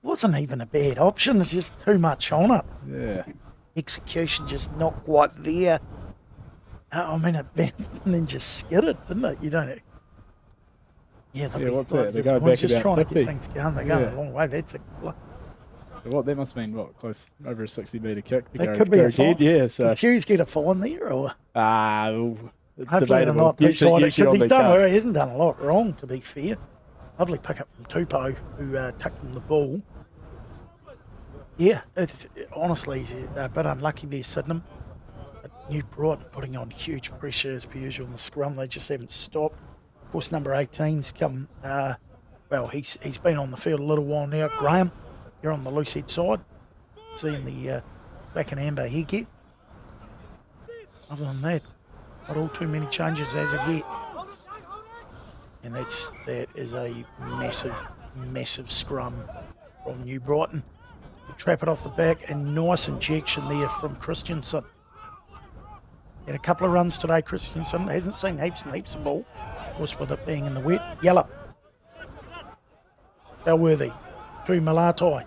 Wasn't even a bad option. There's just too much on it. Yeah. Execution just not quite there. I mean, it bounced and then just skidded, didn't it? You don't. Yeah, what's that? They're going back just about trying 50. to get things going. They're going a long way. That's a. What that must mean? What, close over a 60-metre kick to That go, could be go a fine. dead? Yeah. So Did Hughes get a fine there, or it's hopefully they're debatable. not too Usually tight, on because the he's done. cut. He hasn't done a lot wrong, to be fair. Lovely pick up from Tupou, who tucked in the ball. Yeah, honestly, they're a bit unlucky there, Sydenham. But New Brighton putting on huge pressure as per usual in the scrum. They just haven't stopped. Of course, number 18's come. Well, he's been on the field a little while now. Graham, you're on the loose head side. Seeing the black and amber headgear. Other than that, not all too many changes as of yet. And that is a massive scrum from New Brighton. They trap it off the back, and nice injection there from Christensen. Had a couple of runs today, Christensen. Hasn't seen heaps and heaps of ball. Of course, with it being in the wet. Yellow. Bellworthy. To Malatai.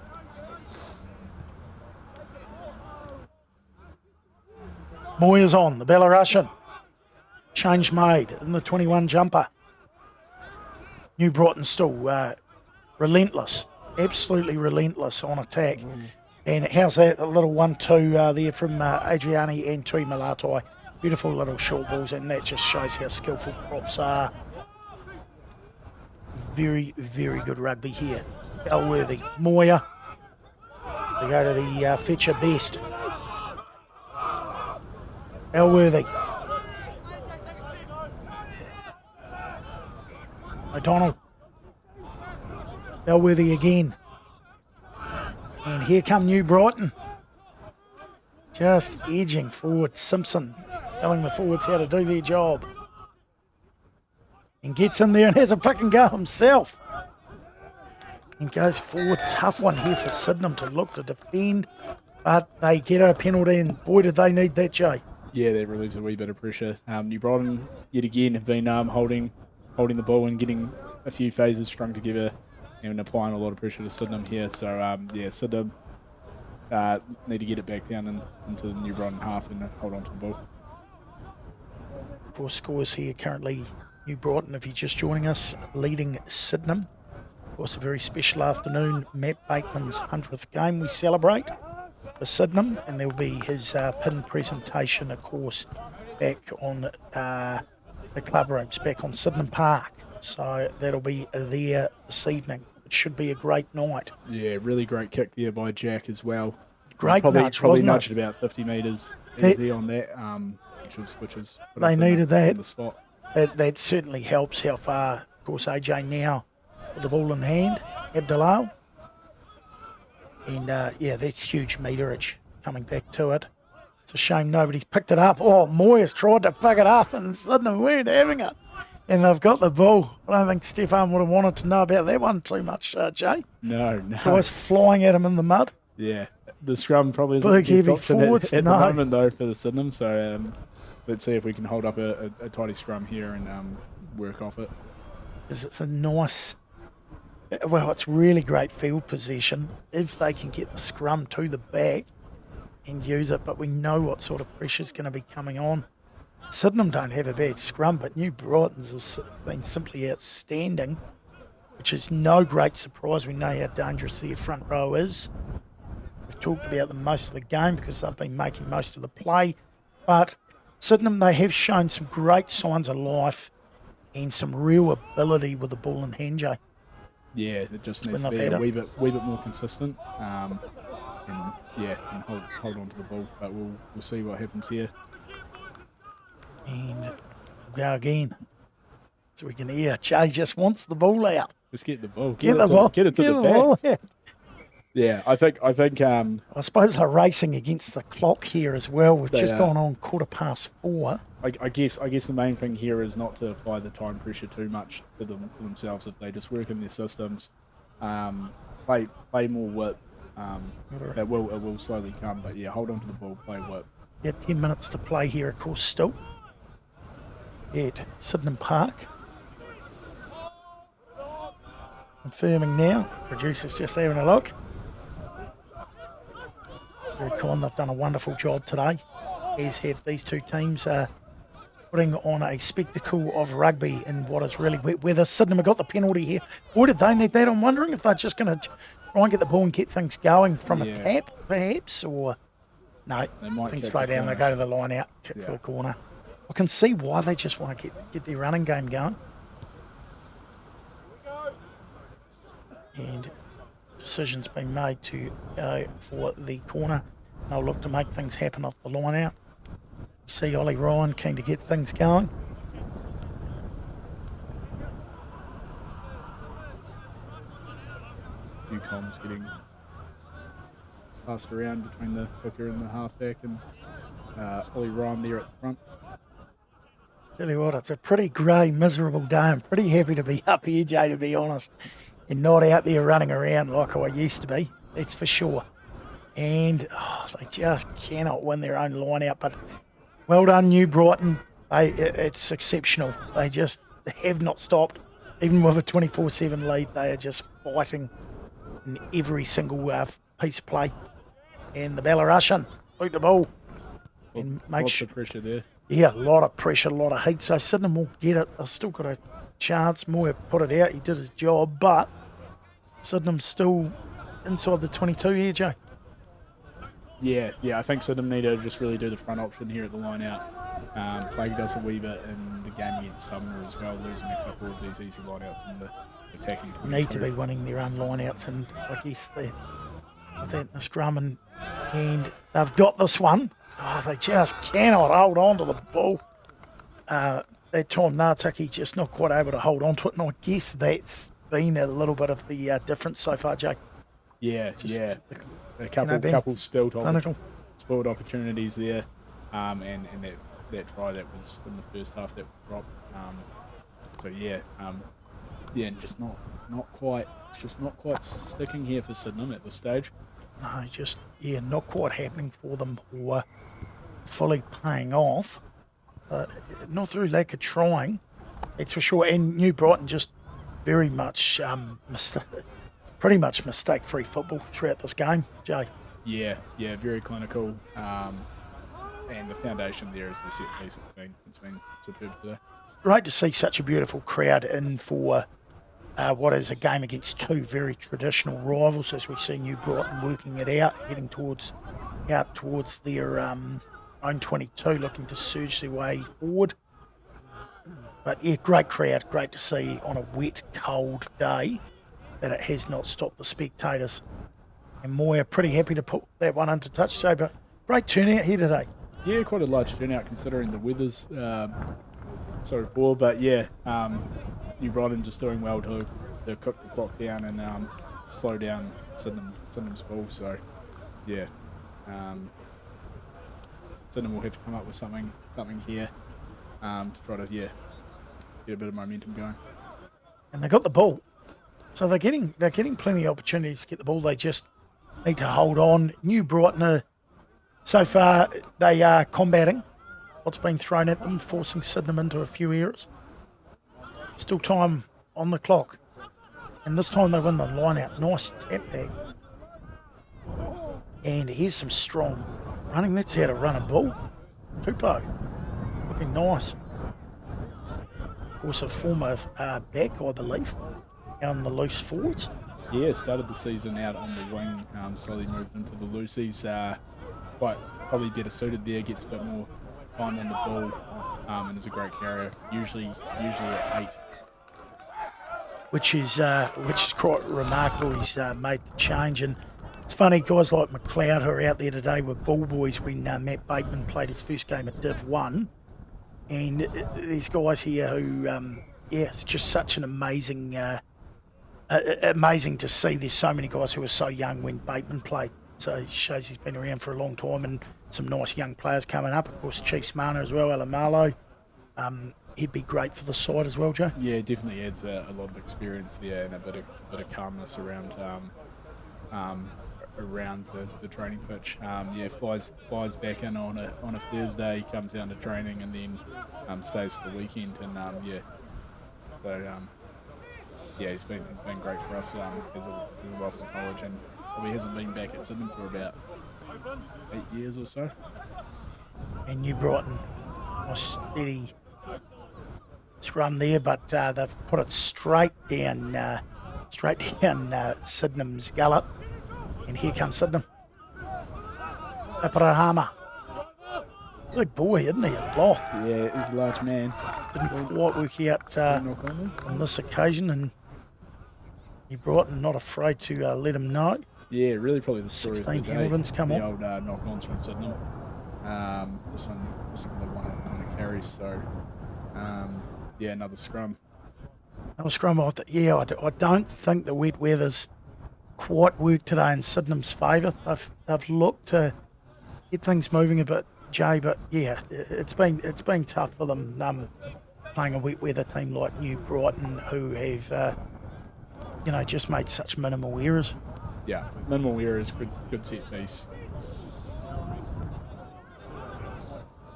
Moyer's on, the Belarusian. Change made in the 21 jumper. New Brighton still relentless, absolutely relentless on attack. And how's that? A little 1-2 there from Adriani and Tui Malatai. Beautiful little short balls, and that just shows how skillful props are. Very, very good rugby here. Elworthy, Moyer. They go to the Fetcher best. Elworthy. O'Donnell. Elworthy again. And here come New Brighton. Just edging forward. Simpson telling the forwards how to do their job. And gets in there and has a pick and go himself. And goes forward. Tough one here for Sydenham to look to defend. But they get a penalty, and boy did they need that, Jay. Yeah, that relieves a wee bit of pressure. New Brighton, yet again, have been holding the ball and getting a few phases strung together and applying a lot of pressure to Sydenham here. So, Sydenham need to get it back down into the New Brighton half and hold on to the ball. 4 scores here currently. New Brighton, if you're just joining us, leading Sydenham. Of course, a very special afternoon. Matt Bateman's 100th game we celebrate for Sydenham, and there will be his pin presentation, of course, back on the club rooms, back on Sydenham Park. So that'll be there this evening. It should be a great night. Yeah, really great kick there by Jack as well. Great nudge, probably wasn't nudged it? about 50 metres easy on that, which is They needed that. in the spot. That certainly helps how far, of course, AJ now with the ball in hand, Abdallah. And that's huge meterage coming back to it. It's a shame nobody's picked it up. Oh, Moyes tried to pick it up and Sydenham weren't having it. And they've got the ball. I don't think Stefan would have wanted to know about that one too much, Jay. No. Guys flying at him in the mud. Yeah, the scrum probably isn't Big, the best heavy option forwards, at no. the moment though for the Sydenham. So let's see if we can hold up a tidy scrum here and work off it. Because it's a nice, well, it's really great field possession if they can get the scrum to the back and use it. But we know what sort of pressure's going to be coming on. Sydenham don't have a bad scrum, but New Brighton's has been simply outstanding, which is no great surprise. We know how dangerous their front row is. We've talked about them most of the game because they've been making most of the play. But Sydenham, they have shown some great signs of life and some real ability with the ball in hand, Jay. Yeah, it just needs when to be they've a had wee bit more consistent, and hold on to the ball. But we'll see what happens here. And we'll go again. So we can hear Jay just wants the ball out. Let's get the ball. Get the ball. Get it to the ball back. out. Yeah, I think. I suppose they're racing against the clock here as well. We've They just are. gone on 4:15. I guess the main thing here is not to apply the time pressure too much to themselves. If they just work in their systems, play more whip. It will slowly come, but yeah, hold on to the ball, play whip. Yeah, 10 minutes to play here, of course, still at Sydenham Park. Confirming now, producer's just having a look. Very kind, they've done a wonderful job today, as have these two teams, putting on a spectacle of rugby in what is really wet weather. Sydenham have got the penalty here. Boy, did they need that? I'm wondering if they're just going to try and get the ball and get things going from a tap, perhaps, or... No, things slow down, they go to the line out, kick for the corner. I can see why they just want to get their running game going. And decision's been made to go for the corner. They'll look to make things happen off the line out. See Ollie Ryan keen to get things going. Few comms getting passed around between the hooker and the halfback, and Ollie Ryan there at the front. Tell you what, it's a pretty grey, miserable day. I'm pretty happy to be up here, Jay, to be honest, and not out there running around like I used to be, that's for sure. And they just cannot win their own line out, but well done, New Brighton. It's exceptional. They just have not stopped. Even with a 24/7 lead, they are just fighting in every single piece of play. And the Belarusian, boot the ball. And make Lots of pressure there. Yeah, a lot of pressure, a lot of heat. So Sydenham will get it. They've still got a chance. Moore put it out. He did his job, but Sydenham's still inside the 22 here, Joe. Yeah, I think Sydenham need to just really do the front option here at the line out. Plague does a wee bit in the game against Sumner as well, losing a couple of these easy line outs in the attacking 22. Need to be winning their own line outs, and I guess they're with that in the scrum, and they've got this one. They just cannot hold on to the ball. That time Ngātaki just not quite able to hold on to it, and I guess that's been a little bit of the difference so far, Jake. Yeah. A couple spilled opportunities there, and that try that was in the first half that was dropped. And just not quite. It's just not quite sticking here for Sydenham at this stage. No, not quite happening for them or fully paying off. But not through lack of trying, that's for sure. And New Brighton just very much pretty much mistake-free football throughout this game, Jay. Yeah, very clinical. And the foundation there is the set piece. It's been superb today. Great to see such a beautiful crowd in for what is a game against two very traditional rivals, as we see New Brighton working it out, heading towards their own 22, looking to surge their way forward. But yeah, great crowd, great to see on a wet, cold day that it has not stopped the spectators. And Moya pretty happy to put that one into touch, Joe, but great turnout here today. Yeah, quite a large turnout considering the weather's so poor, but yeah, New Brighton just doing well to cook the clock down and slow down Sydenham's ball. So yeah, Sydenham will have to come up with something here to try to get a bit of momentum going. And they got the ball, so they're getting plenty of opportunities to get the ball. They just need to hold on. New Brighton so far they are combating what's been thrown at them, forcing Sydenham into a few errors. Still time on the clock, and this time they win the line out. Nice tap back, and here's some strong running. That's how to run a ball. Tupou looking nice. Of course, a former back, I believe, on the loose forwards. Yeah, started the season out on the wing, slowly moved into the loosies. Quite probably better suited there, gets a bit more time on the ball, and is a great carrier. Usually at 8. Which is quite remarkable. He's made the change, and it's funny, guys like McLeod who are out there today were ball boys when Matt Bateman played his first game at Div 1, and these guys here who, it's just such an amazing to see. There's so many guys who were so young when Bateman played, so it shows he's been around for a long time, and some nice young players coming up. Of course, Chiefs Mana as well, Alamalo. He'd be great for the side as well, Joe. Yeah, definitely adds a lot of experience there and a bit of calmness around around the training pitch. Flies back in on a Thursday, comes down to training, and then stays for the weekend. And he's been great for us. Has a wealth of knowledge, and probably hasn't been back at Sydenham for about 8 years or so. And New Brighton, a steady scrum there, but they've put it straight down Sydenham's gullet. And here comes Sydenham. Aparahama. Good boy, isn't he? A block. Yeah, he's a large man. Didn't quite work out on this occasion, and New Brighton not afraid to let him know. Yeah, really probably the story 16 of the day. Hamiltons come the on. old knock-ons from Sydenham. This one the one that carries, so another scrum. Another scrum. I don't think the wet weather's quite worked today in Sydenham's favour. They've looked to get things moving a bit, Jay, but yeah, it's been tough for them playing a wet weather team like New Brighton, who have just made such minimal errors. Yeah, minimal errors, good set piece.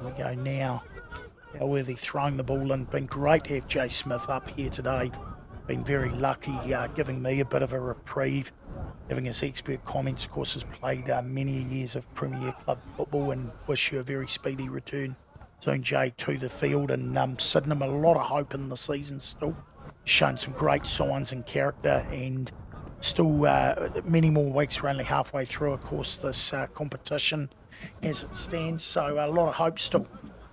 We go now. Elworthy throwing the ball in. Been great to have Jay Smith up here today. Been very lucky, giving me a bit of a reprieve, giving us expert comments. Of course, has played many years of Premier Club football, and wish you a very speedy return soon, Jay, to the field. And Sydenham, a lot of hope in the season still. Shown some great signs and character, and still many more weeks. We're only halfway through, of course, this competition as it stands. So a lot of hope still.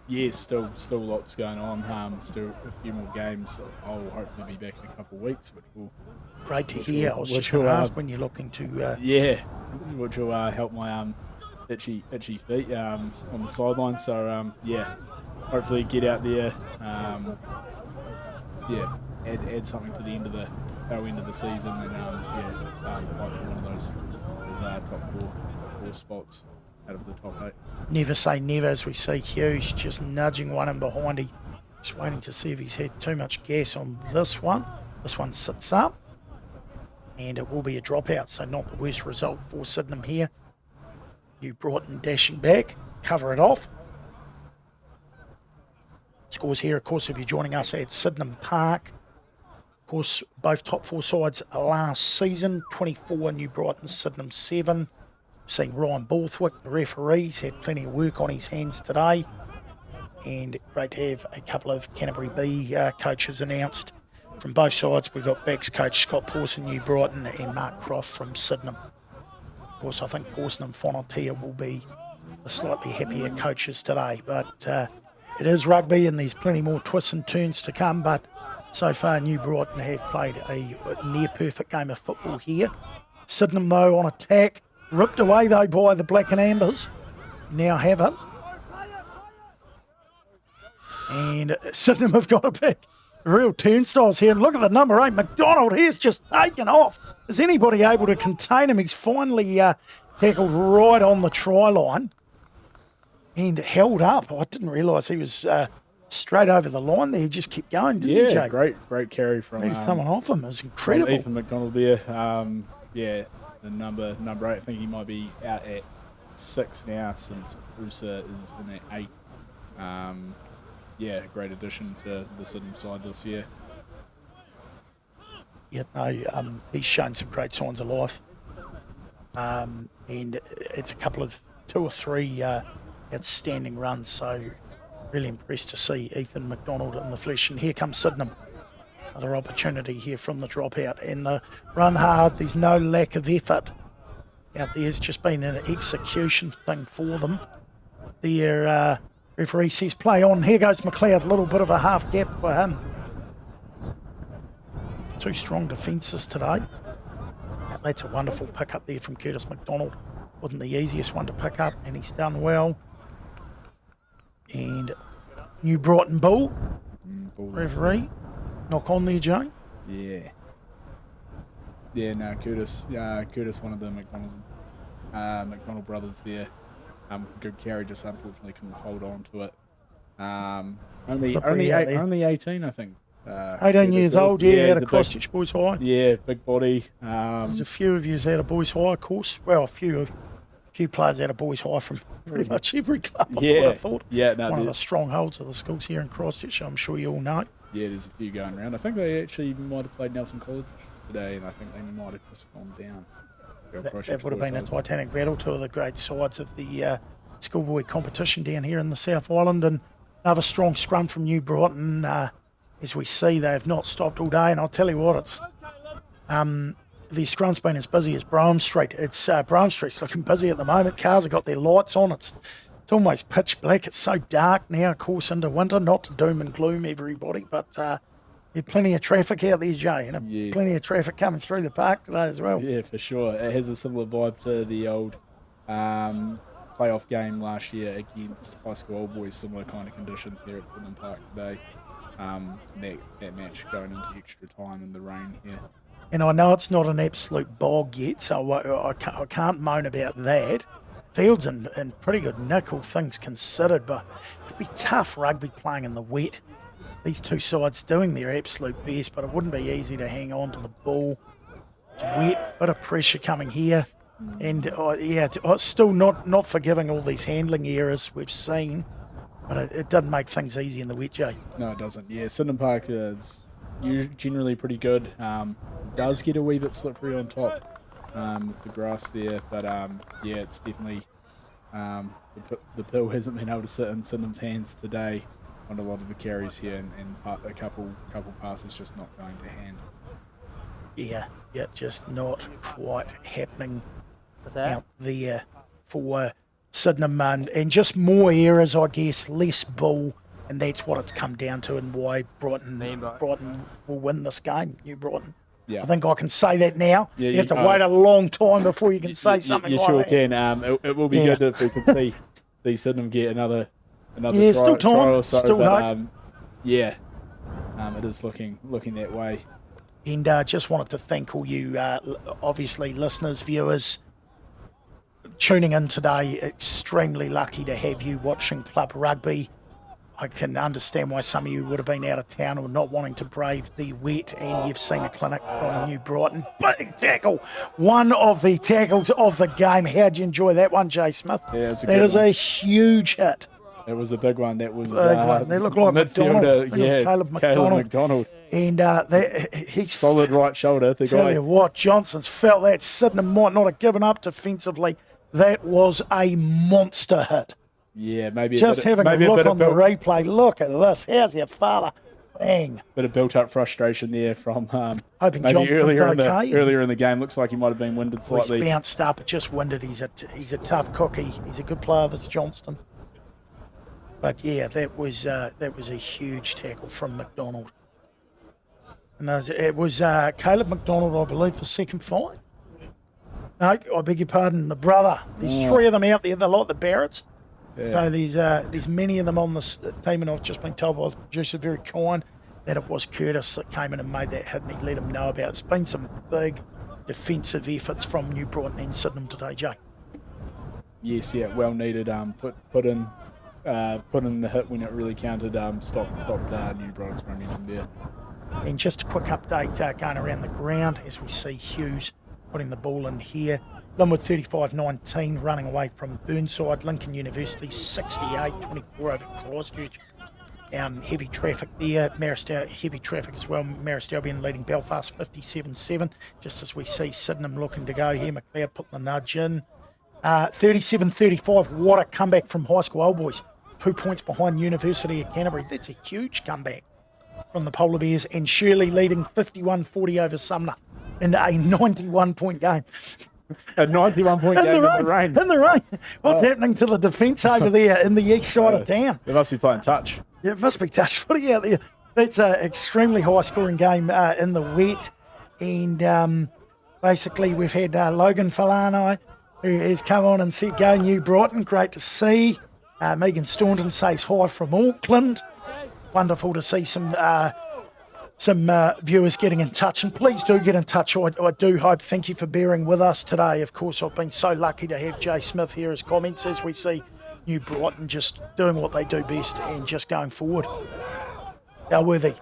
Yeah, still lots going on. Still a few more games. I'll hopefully be back in a couple of weeks, which will great to hear. I was just going to ask when you're looking to. Which will help my itchy feet on the sideline. So hopefully get out there. Add something to the end of the season, and fight for one of those top four spots out of the top 8. Never say never, as we see Hughes just nudging one in behind. He just waiting to see if he's had too much gas on this one. This one sits up, and it will be a dropout, so not the worst result for Sydenham here. New Brighton dashing back, cover it off. Scores here, of course, if you're joining us at Sydenham Park. Of course, both top 4 sides last season, 24 New Brighton, Sydenham 7. Seeing Ryan Borthwick, the referees, had plenty of work on his hands today. And great to have a couple of Canterbury B coaches announced from both sides. We've got backs coach Scott Pawson, New Brighton, and Mark Croft from Sydenham. Of course, I think Pawson and Fonatia will be the slightly happier coaches today. But it is rugby, and there's plenty more twists and turns to come. But so far, New Brighton have played a near-perfect game of football here. Sydenham, though, on attack. Ripped away, though, by the Black and Ambers. Now have it. And Sydenham have got a big real turnstiles here. And look at the number 8. McDonald here's just taken off. Is anybody able to contain him? He's finally tackled right on the try line and held up. I didn't realise he was straight over the line there. He just kept going, didn't he, Jay? Great carry from he's coming off him. It was incredible. Ethan McDonald there. The number 8, I think he might be out at 6 now since Usa is in at 8. Great addition to the Sydenham side this year. He's shown some great signs of life. And it's a couple of 2 or 3 outstanding runs, so really impressed to see Ethan McDonald in the flesh. And here comes Sydenham. Another opportunity here from the dropout, and the run hard. There's no lack of effort out there. It's just been an execution thing for them. The referee says play on. Here goes McLeod, a little bit of a half gap for him. 2 strong defences today. That's a wonderful pick up there from Curtis McDonald. Wasn't the easiest one to pick up, and he's done well. And New Brighton Bull, referee. Knock on there, Jay. No, Curtis, one of the McDonald brothers there. Good carry, just unfortunately couldn't hold on to it. Only 18, I think. 18 years old, he's out a of Christchurch Boys High. Yeah, big body. There's a few of you out of Boys High, of course. Well, a few players out of Boys High from pretty much every club, I would have thought. Yeah, no, one of the strongholds of the schools here in Christchurch, I'm sure you all know. Yeah, there's a few going around. I think they actually might have played Nelson College today, and I think they might have just gone down. That would have been a titanic battle, two of the great sides of the schoolboy competition down here in the South Island, and another strong scrum from New Brighton. As we see, they have not stopped all day, and I'll tell you what, it's the scrum's been as busy as Brougham Street. Brougham Street's looking busy at the moment. Cars have got their lights on. It's almost pitch black. It's so dark now, of course, into winter. Not to doom and gloom everybody, but there's plenty of traffic out there, Jay, and plenty of traffic coming through the park today as well. Yeah, for sure. It has a similar vibe to the old playoff game last year against High School Old Boys. Similar kind of conditions here at Sydenham Park today. That match going into extra time in the rain here. And I know it's not an absolute bog yet, so I can't moan about that. Field's in pretty good nick, all things considered, but it'd be tough rugby playing in the wet. These two sides doing their absolute best, but it wouldn't be easy to hang on to the ball. It's wet, bit of pressure coming here. And it's still not forgiving all these handling errors we've seen, but it doesn't make things easy in the wet, Jay. No, it doesn't. Yeah, Sydenham Park is generally pretty good. Does get a wee bit slippery on top with the grass there, but it's definitely the pill hasn't been able to sit in Sydenham's hands today on a lot of the carries here, and a couple passes just not going to hand. Yeah, just not quite happening out there for Sydenham, and just more errors, I guess, less ball, and that's what it's come down to, and why Brighton will win this game. New Brighton. Yeah. I think I can say that now. Yeah, you have to wait a long time before you can say something you like sure that. can. It will be good if we can see Sydenham get another still time. try or so. Still but hope. It is looking that way. And just wanted to thank all you, obviously, listeners, viewers, tuning in today. Extremely lucky to have you watching club rugby. I can understand why some of you would have been out of town or not wanting to brave the wet, and you've seen a clinic from New Brighton. Big tackle. One of the tackles of the game. How'd you enjoy that one, Jay Smith? Yeah, it is a huge hit. It was a big one. That was They look like McDonald. Caleb McDonald. And he's solid right shoulder. Tell you what, Johnson's felt that. Sydenham might not have given up defensively. That was a monster hit. Yeah, maybe just having a look on the replay. Look at this. How's your father? Bang. Bit of built-up frustration there from hoping maybe earlier in the game. Looks like he might have been winded slightly. He's bounced up, but just winded. He's a tough cookie. He's a good player, this Johnston. But yeah, that was a huge tackle from McDonald. And it was Caleb McDonald, I believe, the second fight. No, I beg your pardon, the brother. There's three of them out there. They're like the Barretts. Yeah. So there's many of them on this team, and I've just been told by the producer, very kind, that it was Curtis that came in and made that hit, and he let him know about it. It's been some big defensive efforts from New Brighton and Sydenham today, Jay. Yes, yeah, well needed. Put in the hit when it really counted. Stopped New Brighton's momentum there. And just a quick update going around the ground as we see Hughes putting the ball in here. Linwood 35-19 running away from Burnside. Lincoln University 68-24 over Christchurch. Heavy traffic there. Marist heavy traffic as well. Marist Albion leading Belfast 57-7. Just as we see Sydenham looking to go here. McLeod putting the nudge in. 37-35. What a comeback from High School Old Boys. 2 points behind University of Canterbury. That's a huge comeback from the Polar Bears. And Shirley leading 51-40 over Sumner in a 91-point game. A 91-point game in the rain. In the rain. What's happening to the defence over there in the east side of town? They must be playing touch. Yeah, it must be touch footy out there. That's an extremely high-scoring game in the wet. And basically we've had Logan Falani, who has come on and said, go New Brighton. Great to see. Megan Staunton says hi from Auckland. Wonderful to see some viewers getting in touch, and please do get in touch. I do hope. Thank you for bearing with us today. Of course, I've been so lucky to have Jay Smith here as comments as we see New Brighton just doing what they do best and just going forward. Our worthy.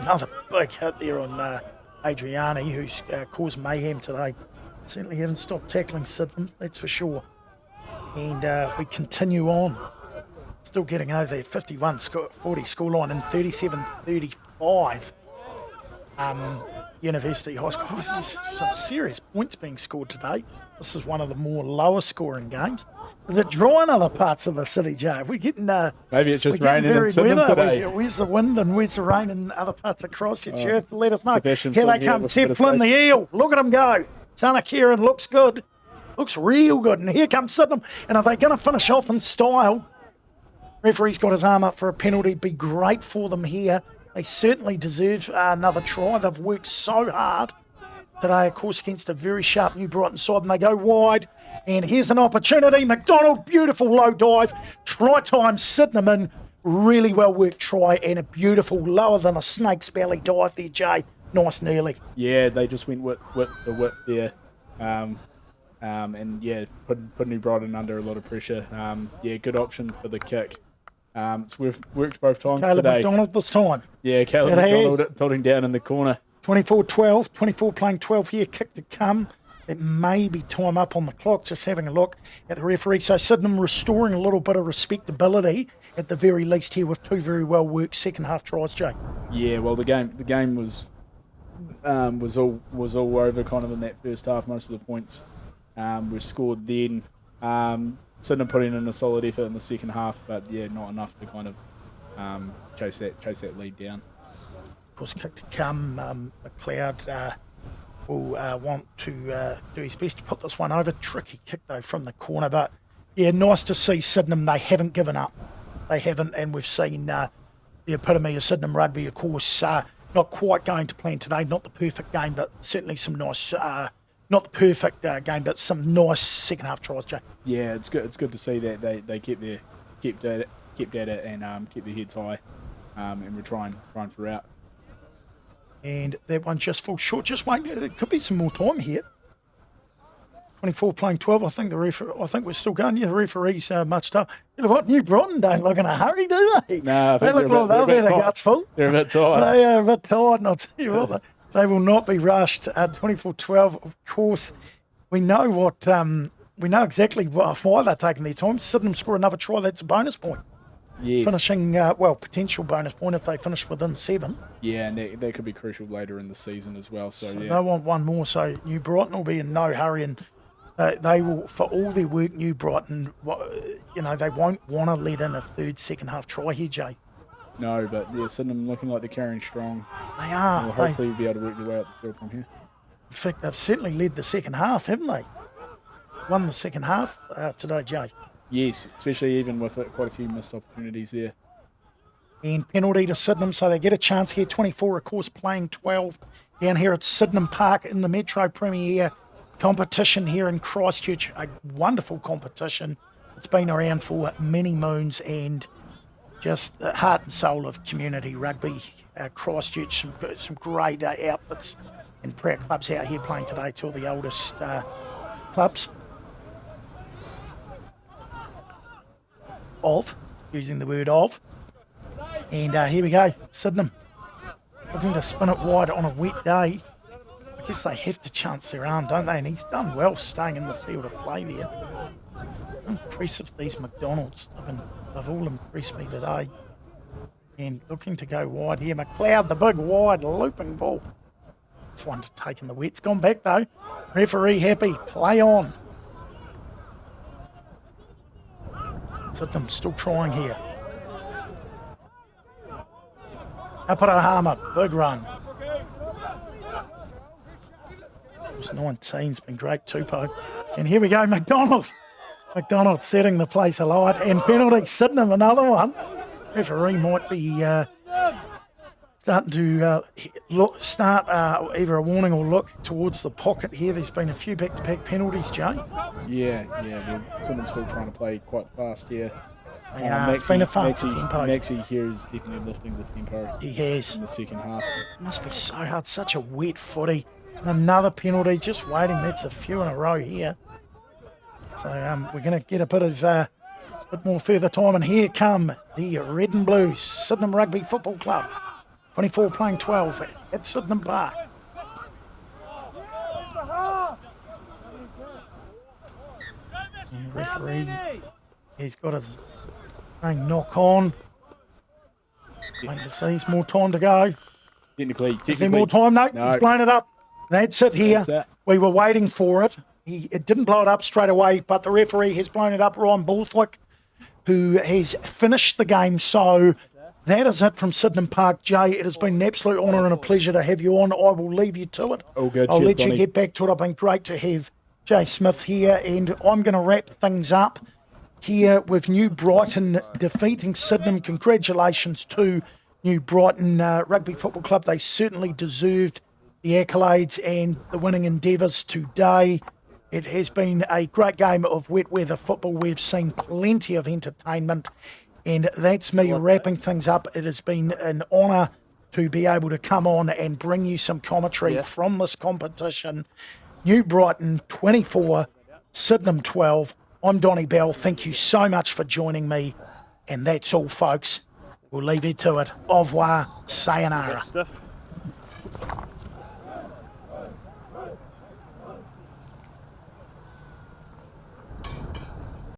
Another big hit there on Adriani, who's caused mayhem today. Certainly haven't stopped tackling Sydenham, that's for sure. And we continue on. Still getting over that 51-40 scoreline in 37-35. University High School. Oh, there's some serious points being scored today. This is one of the more lower scoring games. Is it dry in other parts of the city, Jay? We're getting maybe it's just raining in Sydenham today. Where's the wind and where's the rain in other parts of Christchurch? You have to let us know. Sebastian Here they Flynn come. with Seb a bit of Flynn, the space. eel. Look at him go. Son of Kieran looks good. Looks real good. And here comes Sydenham. And are they going to finish off in style? Referee's got his arm up for a penalty. Be great for them here. They certainly deserve another try. They've worked so hard today, of course, against a very sharp New Brighton side, and they go wide. And here's an opportunity. McDonald, beautiful low dive. Try time, Sydenham in. Really well worked try, and a beautiful lower than a snake's belly dive there, Jay. Nice and early. Yeah, they just went with the whip there. And yeah, put New Brighton under a lot of pressure. Yeah, good option for the kick. It's worked both times Caleb today. McDonald this time. Yeah, Caleb It has. McDonald dotting down in the corner. 24-12, 24 playing 12 here, kick to come. It may be time up on the clock, just having a look at the referee. So Sydenham restoring a little bit of respectability at the very least here with two very well worked second half tries, Jay. Yeah, well the game was all over kind of in that first half. Most of the points were scored then. Sydenham putting in a solid effort in the second half, but yeah, not enough to kind of chase that lead down. Of course, kick to come. McLeod will want to do his best to put this one over. Tricky kick though from the corner, but yeah, nice to see Sydenham. They haven't given up. They haven't, and we've seen the epitome of Sydenham rugby. Of course, not quite going to plan today. Not the perfect game, but certainly some nice. Not the perfect game, but some nice second half tries, Jay. Yeah, it's good. It's good to see that they kept at it and kept their heads high, and we're trying for out. And that one just falls short. Just wait. There could be some more time here. 24 playing 12. I think we're still going. Yeah, the referee's much tough. You know what? New Brighton don't look in a hurry, do they? No, I they think look like they've had their guts full. They're a bit tired. They are a bit tired, and I'll tell you what, they will not be rushed. 24-12. Of course, we know what. We know exactly why they're taking their time. Sydenham score another try. That's a bonus point. Yes. Finishing, potential bonus point if they finish within 7. Yeah, and that could be crucial later in the season as well. So yeah, they want one more. So New Brighton will be in no hurry, and they will, for all their work, New Brighton, they won't want to let in a third second half try here, Jay. No, but yeah, Sydenham looking like they're carrying strong. They are. Well, hopefully we'll be able to work their way up the field from here. In fact, they've certainly led the second half, haven't they? Won the second half today, Jay. Yes, especially even with quite a few missed opportunities there. And penalty to Sydenham, so they get a chance here. 24, of course, playing 12 down here at Sydenham Park in the Metro Premier competition here in Christchurch. A wonderful competition. It's been around for many moons and just the heart and soul of community rugby. Christchurch, some great outfits and proud clubs out here playing today. Two of the oldest clubs. Using the word of. And here we go, Sydenham looking to spin it wide on a wet day. I guess they have to chance their arm, don't they? And he's done well staying in the field of play there. Impressive, these McDonalds. They've all impressed me today. And looking to go wide here. McLeod, the big wide looping ball. This one to take in the wet. It's gone back though. Referee happy. Play on. Sydenham still trying here. Aparahama, big run. This 19's been great, Tupou. And here we go, McDonald. McDonald setting the place alight. And penalty, Sydenham, another one. Referee might be starting to start either a warning or look towards the pocket here. There's been a few back-to-back penalties, Jay. Yeah. Sydenham's still trying to play quite fast here. It's been a fast tempo. Maxi here is definitely lifting the tempo. He has. In the second half. It must be so hard, such a wet footy. And another penalty, just waiting. That's a few in a row here. So we're going to get a bit more further time. And here come the Red and Blues, Sydenham Rugby Football Club. 24 playing 12 at Sydenham Park. And referee, he's got his knock on. Waiting to see, there's more time to go. Technically. Is there more time? No, No. he's blown it up. That's it here. That's it. We were waiting for it. It didn't blow it up straight away, but the referee has blown it up, Ryan Borthwick, who has finished the game. So that is it from Sydenham Park. Jay, it has been an absolute honour and a pleasure to have you on. I will leave you to it. All good. I'll Cheers, let you Donny. get back to it. It's been great to have Jay Smith here, and I'm going to wrap things up here with New Brighton defeating Sydenham. Congratulations to New Brighton Rugby Football Club. They certainly deserved the accolades and the winning endeavours today. It has been a great game of wet weather football. We've seen plenty of entertainment, and that's me wrapping things up. It has been an honour to be able to come on and bring you some commentary from this competition. New Brighton 24, Sydenham 12. I'm Donny Bell. Thank you so much for joining me. And that's all, folks. We'll leave you to it. Au revoir. Sayonara. Stiff.